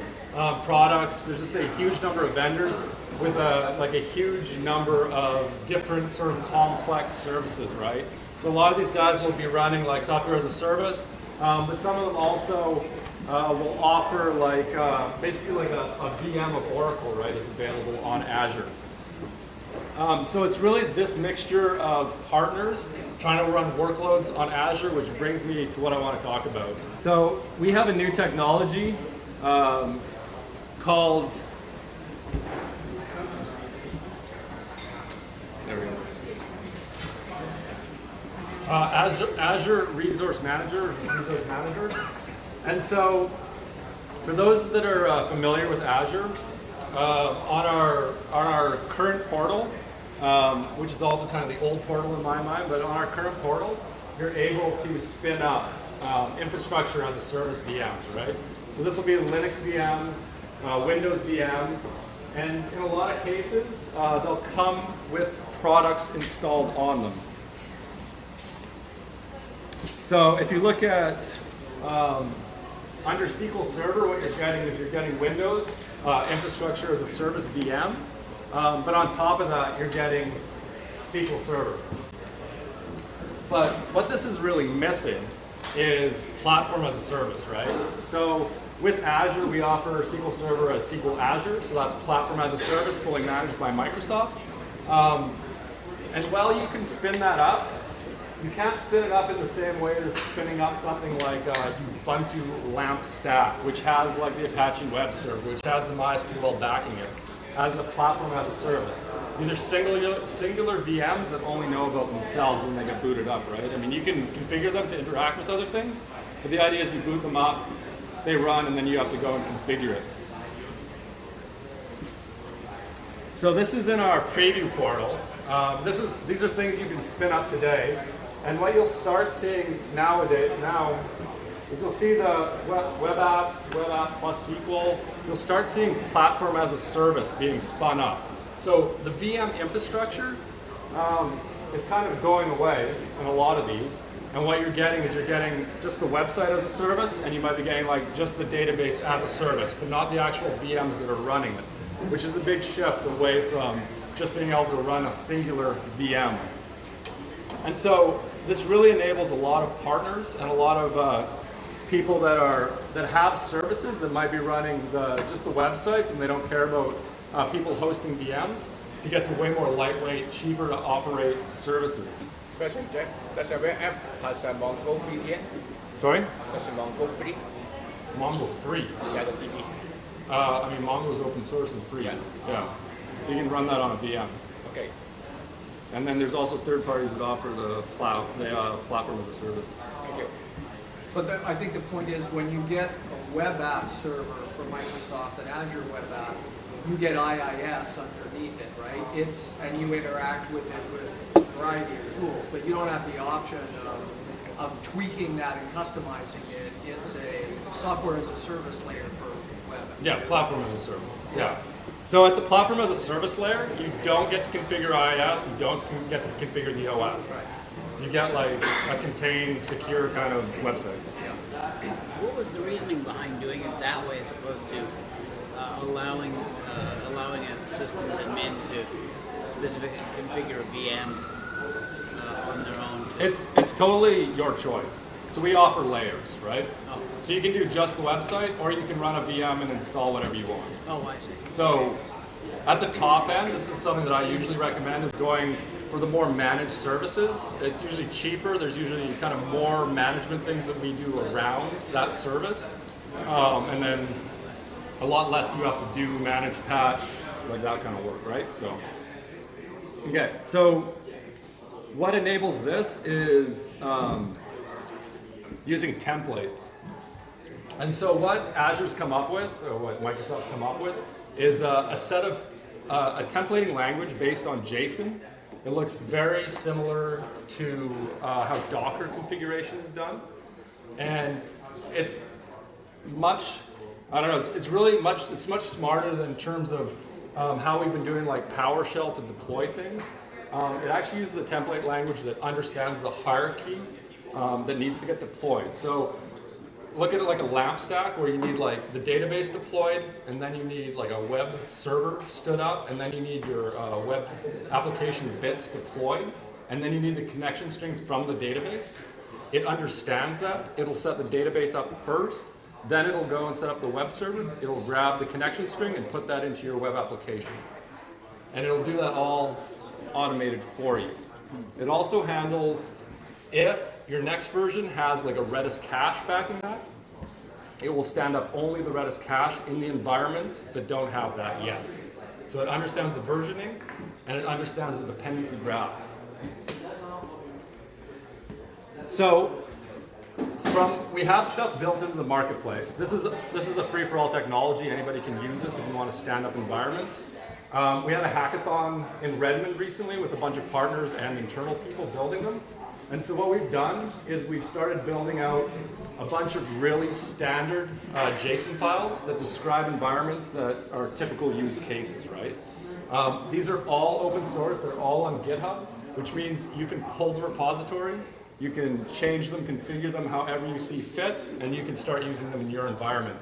products, there's just a huge number of vendors with like a huge number of different sort of complex services, right? So a lot of these guys will be running like software as a service, but some of them also will offer like basically like a VM of Oracle, right, is available on Azure. So it's really this mixture of partners trying to run workloads on Azure, which brings me to what I want to talk about. So we have a new technology called, there we go, Azure Resource Manager. And so for those that are familiar with Azure, on our current portal, which is also kind of the old portal in my mind, but on our current portal, you're able to spin up infrastructure as a service VMs, right? So this will be Linux VMs, Windows VMs, and in a lot of cases, they'll come with products installed on them. So if you look at under SQL Server, what you're getting is you're getting Windows infrastructure as a service VM, but on top of that, you're getting SQL Server. But what this is really missing is platform as a service, right? So with Azure, we offer SQL Server as SQL Azure, so that's platform as a service, fully managed by Microsoft. And while you can spin that up, you can't spin it up in the same way as spinning up something like Ubuntu LAMP stack, which has like the Apache web server, which has the MySQL backing it, as a platform as a service. These are singular VMs that only know about themselves when they get booted up, right? I mean, you can configure them to interact with other things, but the idea is you boot them up, they run, and then you have to go and configure it. So this is in our preview portal. These are things you can spin up today. And what you'll start seeing now is you'll see the web app plus SQL. You'll start seeing platform as a service being spun up. So the VM infrastructure is kind of going away in a lot of these. And what you're getting is you're getting just the website as a service, and you might be getting like just the database as a service, but not the actual VMs that are running it, which is a big shift away from just being able to run a singular VM. And so this really enables a lot of partners and a lot of people that have services that might be running just the websites, and they don't care about people hosting VMs, to get to way more lightweight, cheaper to operate services. Question, Jeff. Does your web app has a Mongo free yet? Sorry? Does Mongo free? Mongo free. Yeah, the DB. I mean, Mongo is open source and free. Yeah. So you can run that on a VM. Okay. And then there's also third parties that offer the cloud, platform as a service. Thank you. But I think the point is, when you get a web app server from Microsoft, an Azure web app, you get IIS underneath it, right? And you interact with it with a variety of tools, but you don't have the option of tweaking that and customizing it. It's a software as a service layer for web app. Yeah, platform as a service. Yeah. So at the platform as a service layer, you don't get to configure IIS, you don't get to configure the OS. Right. You get like a contained, secure kind of website. What was the reasoning behind doing it that way as opposed to allowing a systems admin to specifically configure a VM on their own? It's totally your choice. So we offer layers, right? Oh. So you can do just the website, or you can run a VM and install whatever you want. Oh, I see. So At the top end, this is something that I usually recommend, is going for the more managed services. It's usually cheaper. There's usually kind of more management things that we do around that service. And then a lot less you have to do, manage, patch, like that kind of work, right? So, okay, so what enables this is using templates. And so what Azure's come up with, or what Microsoft's come up with, is a set of a templating language based on JSON. It looks very similar to how Docker configuration is done. And it's much, I don't know, it's really much, it's much smarter than in terms of how we've been doing like PowerShell to deploy things. It actually uses a template language that understands the hierarchy that needs to get deployed. So look at it like a LAMP stack where you need like the database deployed, and then you need like a web server stood up, and then you need your web application bits deployed, and then you need the connection string from the database. It understands that. It'll set the database up first, then it'll go and set up the web server. It'll grab the connection string and put that into your web application. And it'll do that all automated for you. It also handles if your next version has like a Redis cache backing that, it will stand up only the Redis cache in the environments that don't have that yet. So it understands the versioning and it understands the dependency graph. So we have stuff built into the marketplace. This is a free-for-all technology. Anybody can use this if you want to stand up environments. We had a hackathon in Redmond recently with a bunch of partners and internal people building them. And so what we've done is we've started building out a bunch of really standard JSON files that describe environments that are typical use cases, right? These are all open source. They're all on GitHub, which means you can pull the repository, you can change them, configure them however you see fit, and you can start using them in your environment.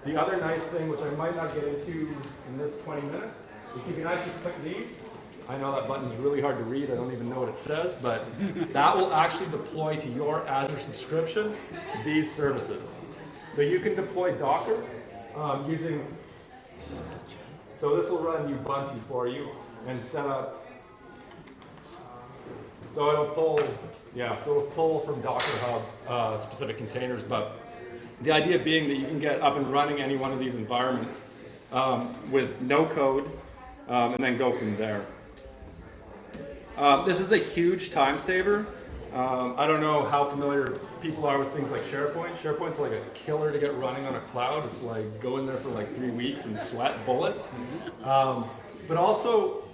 The other nice thing, which I might not get into in this 20 minutes, is you can actually click these. I know that button's really hard to read. I don't even know what it says, but that will actually deploy to your Azure subscription these services. So you can deploy Docker using, so this will run Ubuntu for you and set up, so it'll pull, so it'll pull from Docker Hub specific containers, but the idea being that you can get up and running any one of these environments with no code and then go from there. This is a huge time saver. I don't know how familiar people are with things like SharePoint. SharePoint's like a killer to get running on a cloud. It's like go in there for like 3 weeks and sweat bullets. But also,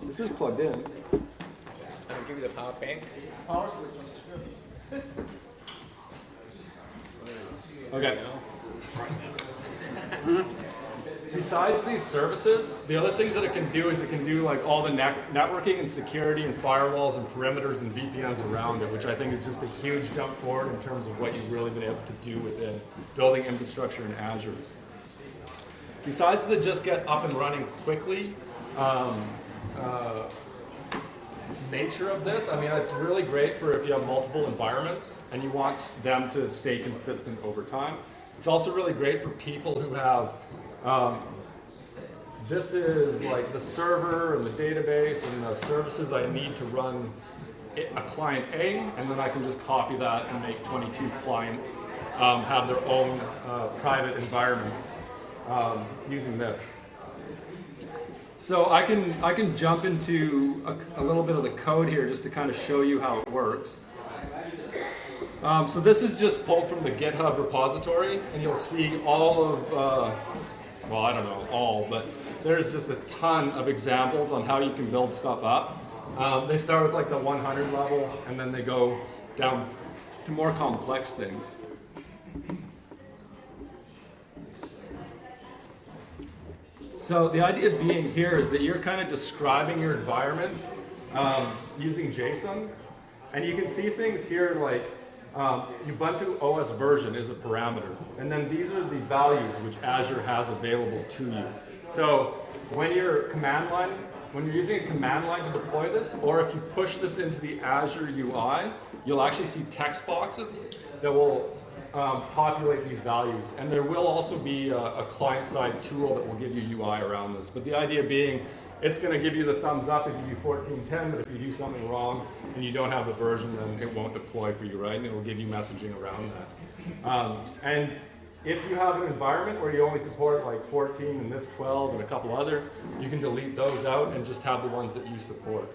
this is plugged in. I'll give you the power bank. Power switch on the strip. Okay. Besides these services, the other things that it can do is it can do like all the networking and security and firewalls and perimeters and VPNs around it, which I think is just a huge jump forward in terms of what you've really been able to do within building infrastructure in Azure. Besides the just get up and running quickly nature of this, I mean, it's really great for if you have multiple environments and you want them to stay consistent over time. It's also really great for people who have this is like the server and the database and the services I need to run a client A, and then I can just copy that and make 22 clients have their own private environments using this. So I can jump into a little bit of the code here just to kind of show you how it works. So this is just pulled from the GitHub repository, and you'll see all of, well, I don't know all, but there's just a ton of examples on how you can build stuff up. They start with like the 100 level, and then they go down to more complex things. So the idea being here is that you're kind of describing your environment using JSON, and you can see things here like Ubuntu OS version is a parameter, and then these are the values which Azure has available to you. So when your command line when you're using a command line to deploy this, or if you push this into the Azure UI, you'll actually see text boxes that will populate these values. And there will also be a client-side tool that will give you UI around this. But the idea being, it's going to give you the thumbs up if you do 14.10, but if you do something wrong and you don't have the version, then it won't deploy for you, right? And it will give you messaging around that. And if you have an environment where you only support like 14 and this 12 and a couple other, you can delete those out and just have the ones that you support.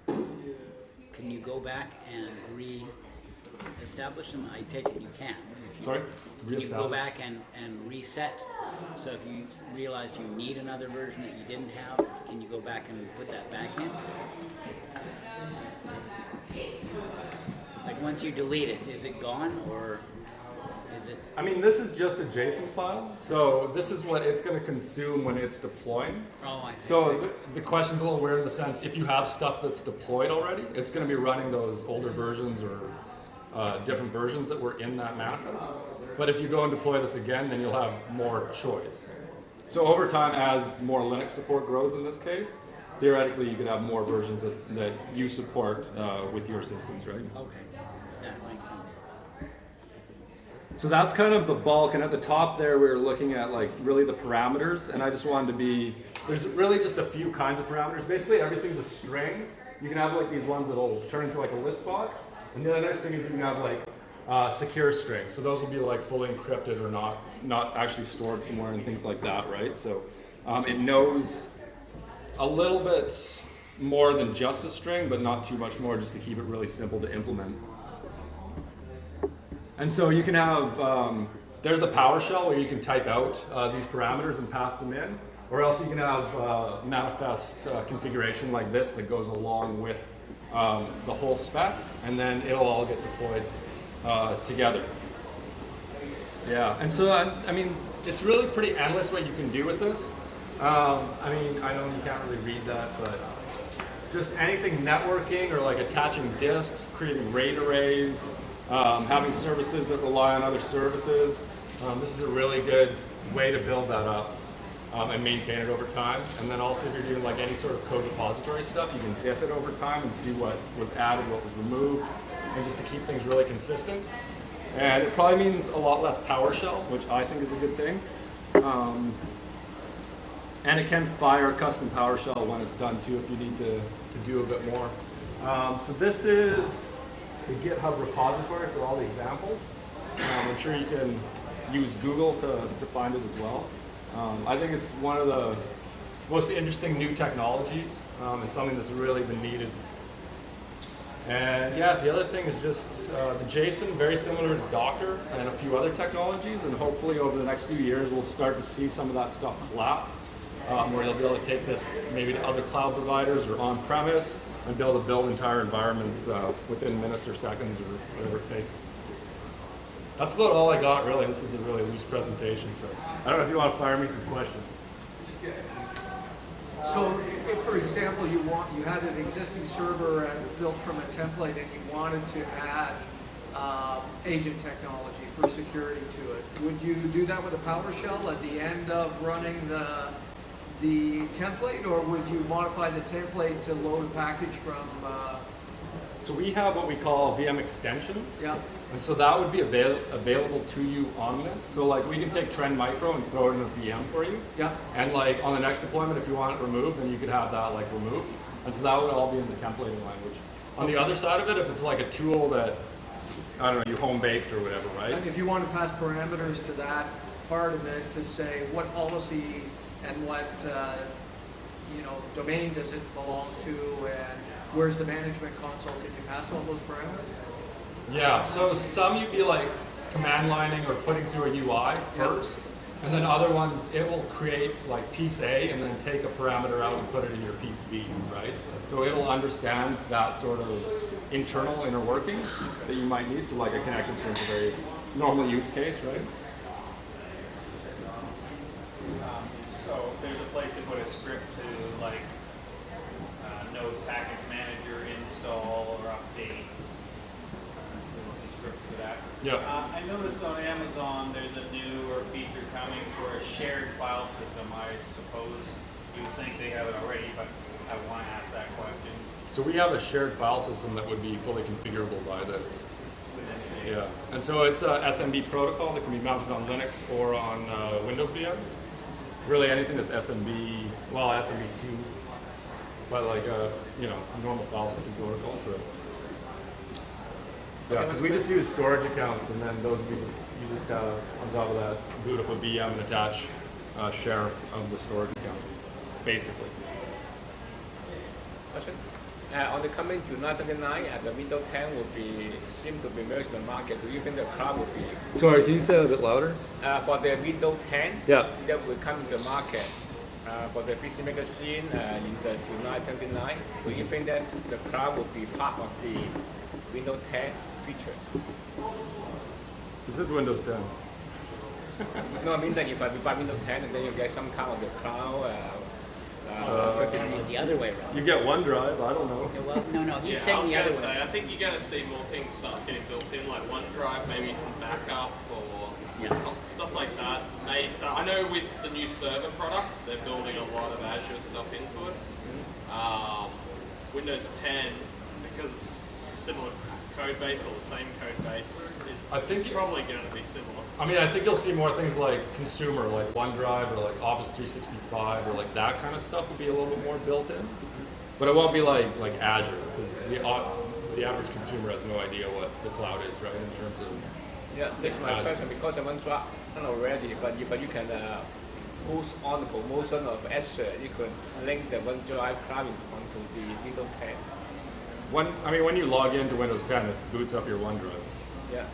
Can you go back and re-establish them? I take it you can. Sorry? Can you go back and reset? So if you realize you need another version that you didn't have, can you go back and put that back in? Like once you delete it, is it gone or is it? I mean, this is just a JSON file, so this is what it's going to consume when it's deploying. Oh, I see. So the question's a little weird in the sense, if you have stuff that's deployed already, it's going to be running those older versions or different versions that were in that manifest. But if you go and deploy this again, then you'll have more choice. So over time, as more Linux support grows in this case, theoretically you could have more versions that you support with your systems, right? Okay, that makes sense. So that's kind of the bulk, and at the top there we were looking at like really the parameters, and I just wanted to be, there's really just a few kinds of parameters. Basically everything's a string. You can have like these ones that'll turn into like a list box, and the other nice thing is you can have like secure strings. So those will be like fully encrypted or not actually stored somewhere and things like that, right? So it knows a little bit more than just a string, but not too much more, just to keep it really simple to implement. And so you can have, there's a PowerShell where you can type out these parameters and pass them in, or else you can have manifest configuration like this that goes along with the whole spec, and then it'll all get deployed together. Yeah, and so, I mean, it's really pretty endless what you can do with this. I mean, I know you can't really read that, but just anything networking or like attaching disks, creating RAID arrays, having services that rely on other services. This is a really good way to build that up and maintain it over time. And then also if you're doing like any sort of code repository stuff, you can diff it over time and see what was added, what was removed, and just to keep things really consistent. And it probably means a lot less PowerShell, which I think is a good thing. And it can fire custom PowerShell when it's done too, if you need to do a bit more. So this is the GitHub repository for all the examples. I'm sure you can use Google to find it as well. I think it's one of the most interesting new technologies and something that's really been needed. And yeah, the other thing is just the JSON, very similar to Docker and a few other technologies, and hopefully over the next few years we'll start to see some of that stuff collapse, where you'll be able to take this maybe to other cloud providers or on-premise and be able to build entire environments within minutes or seconds or whatever it takes. That's about all I got, really. This is a really loose presentation, so I don't know if you want to fire me some questions. So if, for example, you had an existing server and built from a template and you wanted to add agent technology for security to it, would you do that with a PowerShell at the end of running the template, or would you modify the template to load a package from? So we have what we call VM extensions. Yeah. And so that would be available to you on this. So like we can take Trend Micro and throw it in a VM for you. Yeah. And like on the next deployment, if you want it removed, then you could have that like removed. And so that would all be in the templating language. On the other side of it, if it's like a tool that, I don't know, you home baked or whatever, right? And if you want to pass parameters to that part of it to say what policy and what domain does it belong to, and where's the management console, can you pass all those parameters? Yeah, so some you'd be like command lining or putting through a UI first, and then other ones it will create like piece A and then take a parameter out and put it in your piece B, right? So it'll understand that sort of internal inner workings that you might need. So like a connection string is a very normal use case, right? So there's a place to put a script to like node package manager install or update. There's some scripts for that. Yeah. I noticed on Amazon there's a newer feature coming for a shared file system. I suppose you think they have it already, but I want to ask that question. So we have a shared file system that would be fully configurable by this. Yeah, and so it's a SMB protocol that can be mounted on Linux or on Windows VMs. Really anything that's SMB, well, SMB2, but like you know, normal file system protocol. So yeah, because we just use storage accounts, and then those you just have on top of that boot up a VM and attach share of the storage account, basically. Question? On the coming July 29, the Windows 10 will be seem to be merged in the market. Do you think the cloud will be Sorry, can you say that a bit louder? for the Windows 10? Yeah. That will come to the market for the PC Maker scene in the July 29. Do you think that the cloud will be part of the Windows 10 feature? This is Windows 10. No, I mean that if I buy Windows 10 and then you get some kind of the cloud. The other way around. You get OneDrive, I don't know. Yeah, well, no, he's Yeah, I saying was the going other to way. say, I think you're going to see more things start getting built in, like OneDrive, maybe some backup or stuff like that. May start. I know with the new server product, they're building a lot of Azure stuff into it. Windows 10, because it's similar code base or the same code base, it's probably going to be similar. I mean, I think you'll see more things like consumer, like OneDrive or like Office 365 or like that kind of stuff will be a little bit more built in. But it won't be like Azure, because the average consumer has no idea what the cloud is, right, in terms of... Yeah, this is my question because I want to try already, but if you can push on the promotion of Azure, you could link the OneDrive cloud onto the Windows 10. When you log into Windows 10, it boots up your OneDrive. Yeah,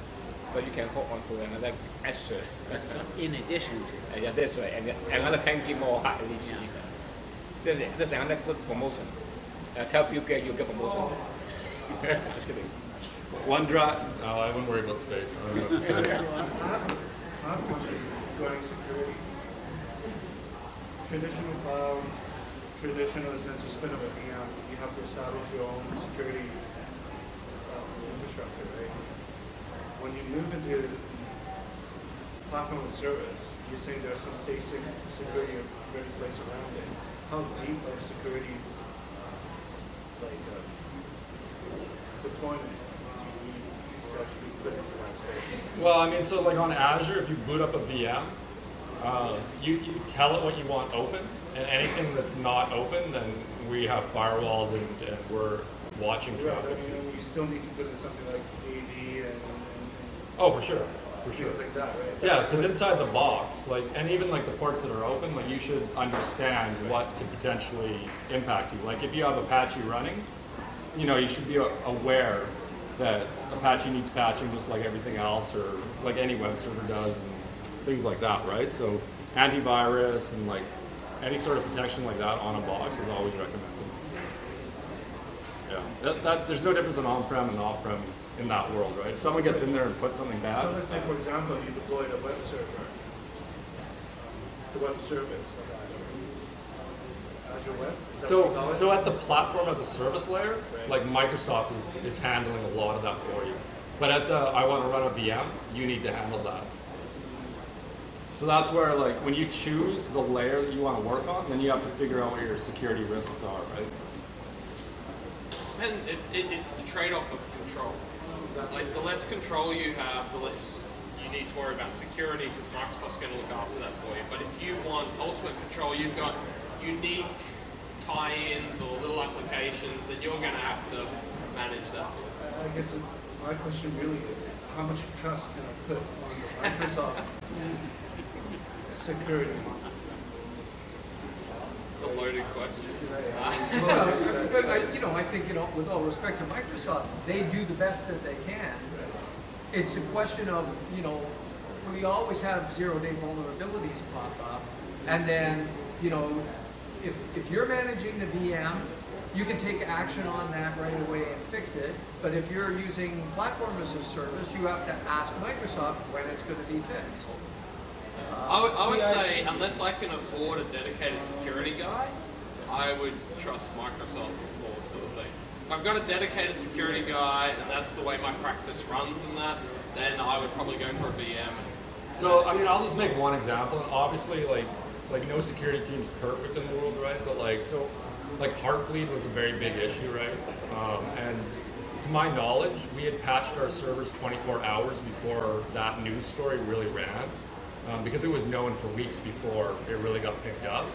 but you can hook onto another Azure. In addition to. Yeah, that's right, and another 10 gig more at least. That's another good promotion. Tell Bill Gates you get promotion. Just kidding. OneDrive, no, I wouldn't worry about space. I don't know what to say. I have a question regarding security. Traditional cloud, traditional since you spin up a VM, you have to establish your own security infrastructure, right? When you move into platform as a service, you're saying there's some basic security already placed around it. How deep of security, deployment do you need to actually put into that space? Well, I mean, so like on Azure, if you boot up a VM, you tell it what you want open, and anything that's not open, then we have firewalls and we're watching Right, traffic. I mean, you still need to put in something like AV and Oh, for sure. For sure. things like that, right? Yeah, because inside the box, like, and even like the ports that are open, like you should understand what could potentially impact you. Like if you have Apache running, you know, you should be aware that Apache needs patching just like everything else, or like any web server does, and things like that, right? So antivirus and like any sort of protection like that on a box is always recommended. Yeah, there's no difference in on-prem and off-prem in that world, right? If someone gets in there and puts something bad. So let's say, for example, you deployed a web server, the web service of Azure Web. Is that what you call it? So at the platform as a service layer, like Microsoft is handling a lot of that for you. But at the I want to run a VM, you need to handle that. So that's where, like, when you choose the layer that you want to work on, then you have to figure out what your security risks are, right? And it's the trade-off of control. Like the less control you have, the less you need to worry about security, because Microsoft's going to look after that for you. But if you want ultimate control, you've got unique tie-ins or little applications that you're going to have to manage that. I guess my question really is, how much trust can I put on the Microsoft security? It's a loaded question. But I think, with all respect to Microsoft, they do the best that they can. It's a question of, we always have zero-day vulnerabilities pop up, and then, if you're managing the VM, you can take action on that right away and fix it. But if you're using platform as a service, you have to ask Microsoft when it's going to be fixed. I would say, unless I can afford a dedicated security guy, I would trust Microsoft with more sort of thing. if I've got a dedicated security guy and that's the way my practice runs and that, then I would probably go for a VM. So, I mean, I'll just make one example. Obviously, like no security team's perfect in the world, right? But like Heartbleed was a very big issue, right? And to my knowledge, we had patched our servers 24 hours before that news story really ran, because it was known for weeks before it really got picked up.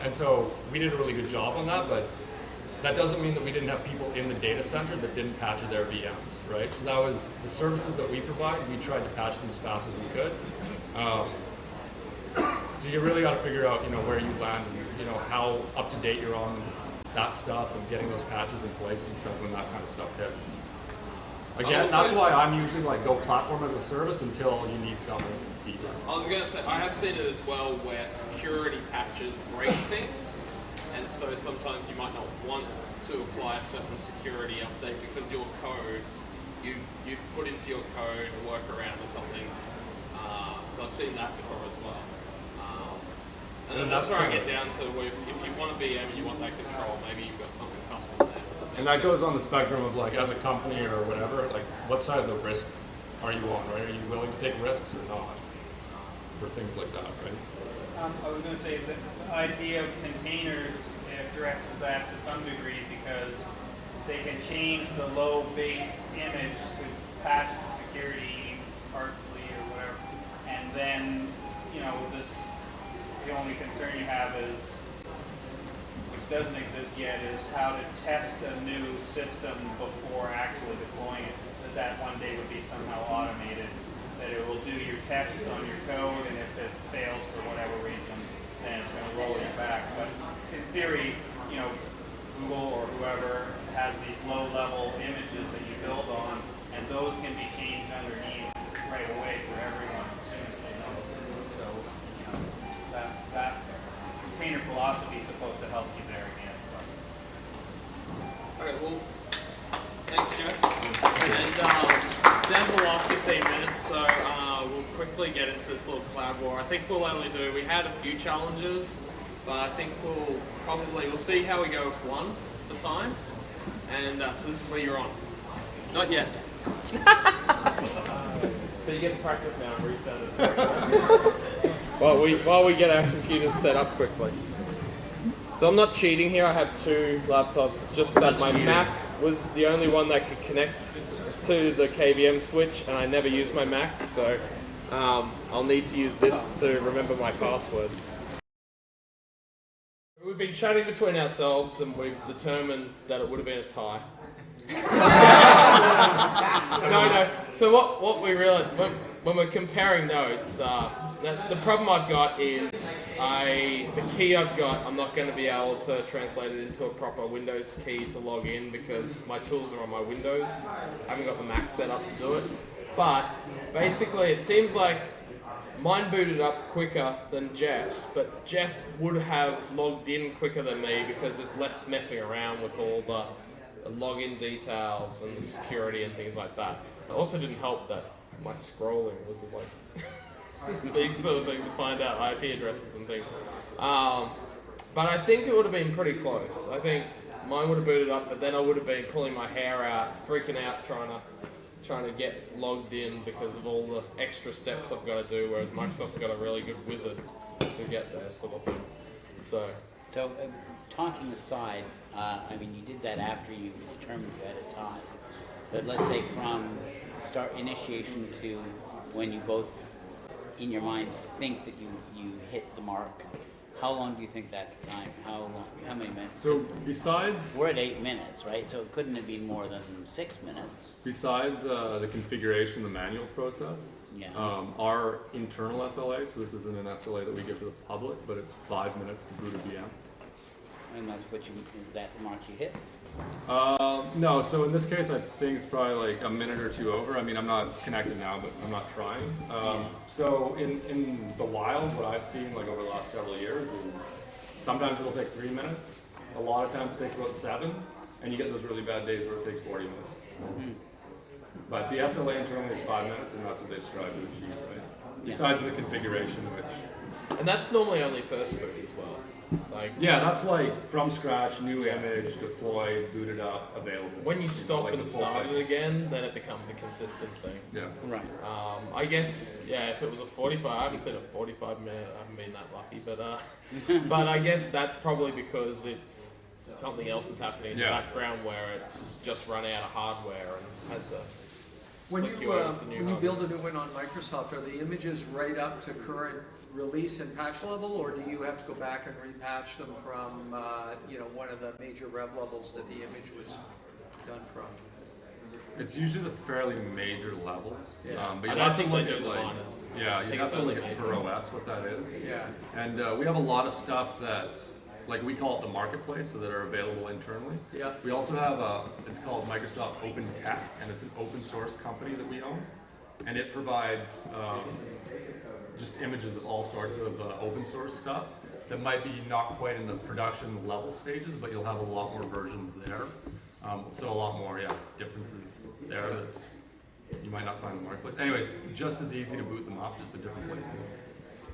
And so we did a really good job on that, but that doesn't mean that we didn't have people in the data center that didn't patch their VMs, right? So that was the services that we provide. We tried to patch them as fast as we could. So you really got to figure out, where you land and, how up to date you're on that stuff and getting those patches in place and stuff when that kind of stuff hits. Again, that's why I'm usually like go platform as a service until you need something deeper. I was going to say, I have seen it as well where security patches break things, and so sometimes you might not want to apply a certain security update because your code, you've put into your code a workaround or something. So I've seen that before as well. And then that's where I get down to where if you want a VM and you want that control, maybe you've got something custom there. And that goes on the spectrum of like, as a company or whatever, like what side of the risk are you on, right? Are you willing to take risks or not for things like that, right? I was going to say that the idea of containers addresses that to some degree because they can change the low base image to patch the security partly or whatever, and then the only concern you have is, which doesn't exist yet, is how to test a new system before actually deploying it. That one day would be somehow automated, that it will do your tests on your code, and if it fails for whatever reason, then it's going to roll you back. But in theory, Google or whoever has these low-level images that you build on, and those can be changed underneath right away for everyone as soon as they know. So, that container philosophy is supposed to help you there again. Okay, well, thanks, Jeff. And down to the last 15 minutes, so we'll quickly get into this little cloud war. I think we had a few challenges, but I think we'll see how we go with one at a time. And so this is where you're on. Not yet. So you get to practice now and reset it. While we get our computers set up quickly. So I'm not cheating here, I have two laptops. It's just that my Mac was the only one that could connect to the KVM switch, and I never used my Mac, so I'll need to use this to remember my passwords. We've been chatting between ourselves, and we've determined that it would have been a tie. No. So what we realized when we're comparing notes, the problem I've got is the key I've got, I'm not going to be able to translate it into a proper Windows key to log in because my tools are on my Windows. I haven't got the Mac set up to do it. But basically, it seems like mine booted up quicker than Jeff's, but Jeff would have logged in quicker than me because there's less messing around with all the login details and the security and things like that. It also didn't help that my scrolling was the big sort of thing to find out IP addresses and things. But I think it would have been pretty close. I think mine would have booted up, but then I would have been pulling my hair out, freaking out, trying to get logged in because of all the extra steps I've got to do, whereas Microsoft's got a really good wizard to get there, sort of thing. So talking aside, you did that after you determined you had a tie. But let's say from start initiation to when you both, in your minds, think that you hit the mark, how long do you think that time? How many minutes? So besides... We're at 8 minutes, right? So it couldn't have been more than 6 minutes. Besides the configuration, the manual process, our internal SLA, so this isn't an SLA that we give to the public, but it's 5 minutes to boot a VM. And that's what is that the mark you hit? No, so in this case, I think it's probably like a minute or two over. I mean, I'm not connected now, but I'm not trying. So in the wild, what I've seen like over the last several years is sometimes it'll take 3 minutes. A lot of times it takes about 7, and you get those really bad days where it takes 40 minutes. Mm-hmm. But the SLA internally is 5 minutes, and that's what they strive to achieve, right? Besides the configuration, which And that's normally only first boot as well. Like Yeah, that's like from scratch, new image, deployed, booted up, available. when you stop like and the full start thing. it again, then it becomes a consistent thing. Yeah. Right. I guess, yeah, if it was a 45, I haven't said a 45 minute, I haven't been that lucky, but I guess that's probably because it's something else is happening in the Yeah. background where it's just run out of hardware and had to When flick you, over to new when you build a hardware. new one on Microsoft, are the images right up to current release and patch level, or do you have to go back and repatch them from, one of the major rev levels that the image was done from? It's usually the fairly major levels. Yeah. But I you don't have to think look they at do the like, liners. yeah, I you think have it's to look only at major. per OS what that is. Yeah. And we have a lot of stuff that, like we call it the marketplace, so that are available internally. Yeah. We also have it's called Microsoft Open Tech, and it's an open source company that we own. And it provides just images of all sorts of open source stuff that might be not quite in the production level stages, but you'll have a lot more versions there. So a lot more, differences there that you might not find in the marketplace. Anyways, just as easy to boot them up, just a different place to go.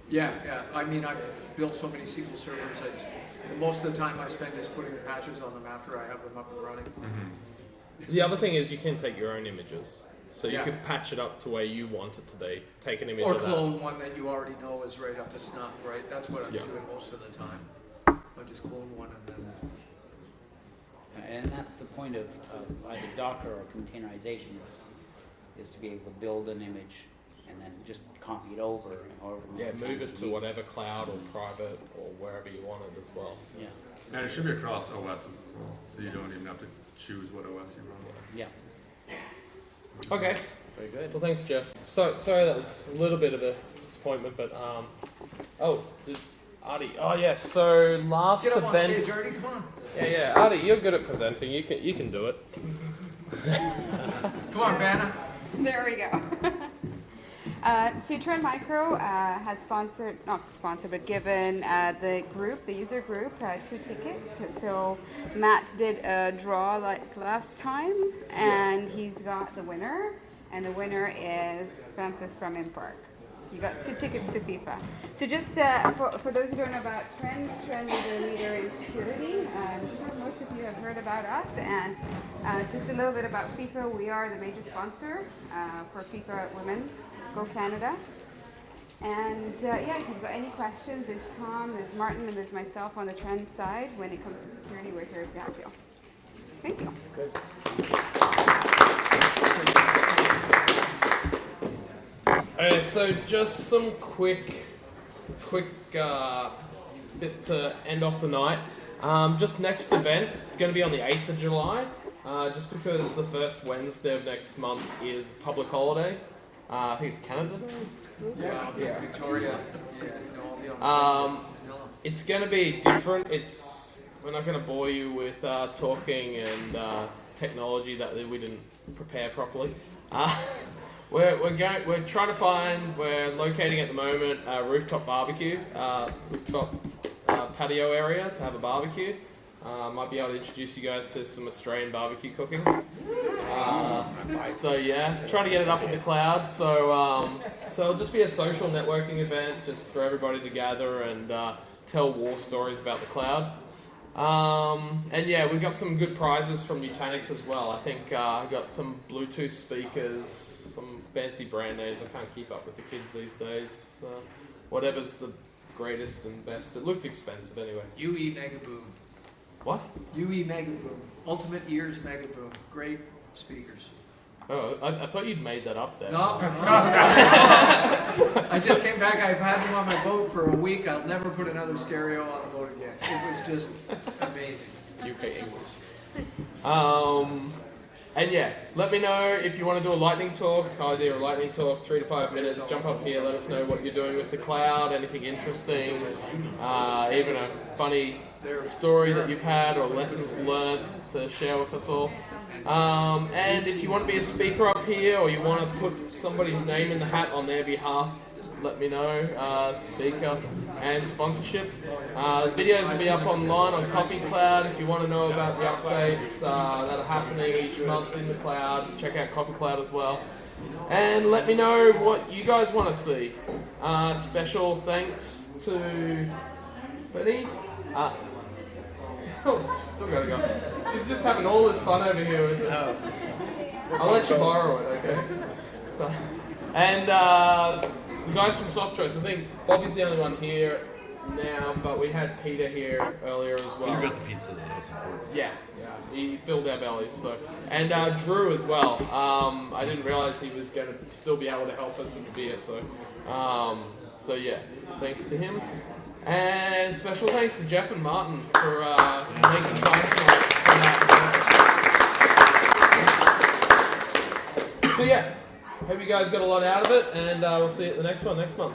Yeah. I mean, I've built so many SQL servers that most of the time I spend is putting patches on them after I have them up and running. The other thing is you can take your own images. So you Yeah. could patch it up to where you want it to be. Take an image Or of that. clone one that you already know is right up to snuff, right? That's what I'm Yeah. doing most of the time. I just clone one and then. And that's the point of either Docker or containerization is to be able to build an image and then just copy it over. However Yeah, many move times it you to need. whatever cloud or private or wherever you want it as well. Yeah. And it should be across OSs as well, so you don't even have to choose what OS you run. Yeah. Okay. Very good. Well, thanks, Jeff. So sorry that was a little bit of a disappointment, but Artie. Oh yes. So last Get up on event. stage, Artie, come on. Yeah. Artie, you're good at presenting. You can do it. Come on, Vanna. There we go. So Trend Micro has given the user group 2 tickets. So Matt did a draw like last time, and he's got the winner, and the winner is Francis from Impark. You got 2 tickets to FIFA. So just for those who don't know about Trend is a leader in security. Most of you have heard about us, and just a little bit about FIFA. We are the major sponsor for FIFA Women's Go Canada. And if you've got any questions, there's Tom, there's Martin, and there's myself on the Trend side. When it comes to security, we're here to help you. Thank you. Okay, so just some quick bit to end off the night. Just next event, it's going to be on the 8th of July, just because the first Wednesday of next month is public holiday. I think it's Canada Day. Yeah, I'll be in Victoria. Yeah, I'll be on Manila. It's going to be different. We're not going to bore you with talking and technology that we didn't prepare properly. We're locating at the moment a rooftop barbecue, rooftop patio area to have a barbecue. Might be able to introduce you guys to some Australian barbecue cooking. Trying to get it up in the cloud. So it'll just be a social networking event, just for everybody to gather and tell war stories about the cloud. We've got some good prizes from Nutanix as well. I think I got some Bluetooth speakers, some fancy brand names. I can't keep up with the kids these days. Whatever's the greatest and best. It looked expensive anyway. UE Mega Boom. What? UE Mega Boom. Ultimate Ears Mega Boom. Great speakers. Oh, I thought you'd made that up there. No. I just came back. I've had them on my boat for a week. I'll never put another stereo on the boat again. It was just amazing. UK English. Let me know if you want to do a lightning talk. I'll do a lightning talk, 3 to 5 minutes. Jump up here, let us know what you're doing with the cloud, anything interesting, even a funny story that you've had or lessons learned to share with us all. And if you want to be a speaker up here or you want to put somebody's name in the hat on their behalf, let me know. Speaker and sponsorship. Videos will be up online on Coffee Cloud. If you want to know about the updates that are happening each month in the cloud, check out Coffee Cloud as well. and let me know what you guys want to see. Special thanks to Fanny. Still gotta go. She's just having all this fun over here with it. I'll let you borrow it, okay? So, and the guys from Soft Choice, I think Bobby's the only one here now, but we had Peter here earlier as well. You got the pizza, that was important. Yeah, he filled our bellies. So, and Drew as well. I didn't realize he was going to still be able to help us with the beer. So yeah, thanks to him. And special thanks to Jeff and Martin for making time tonight. So yeah, hope you guys got a lot out of it, and we'll see you at the next one next month.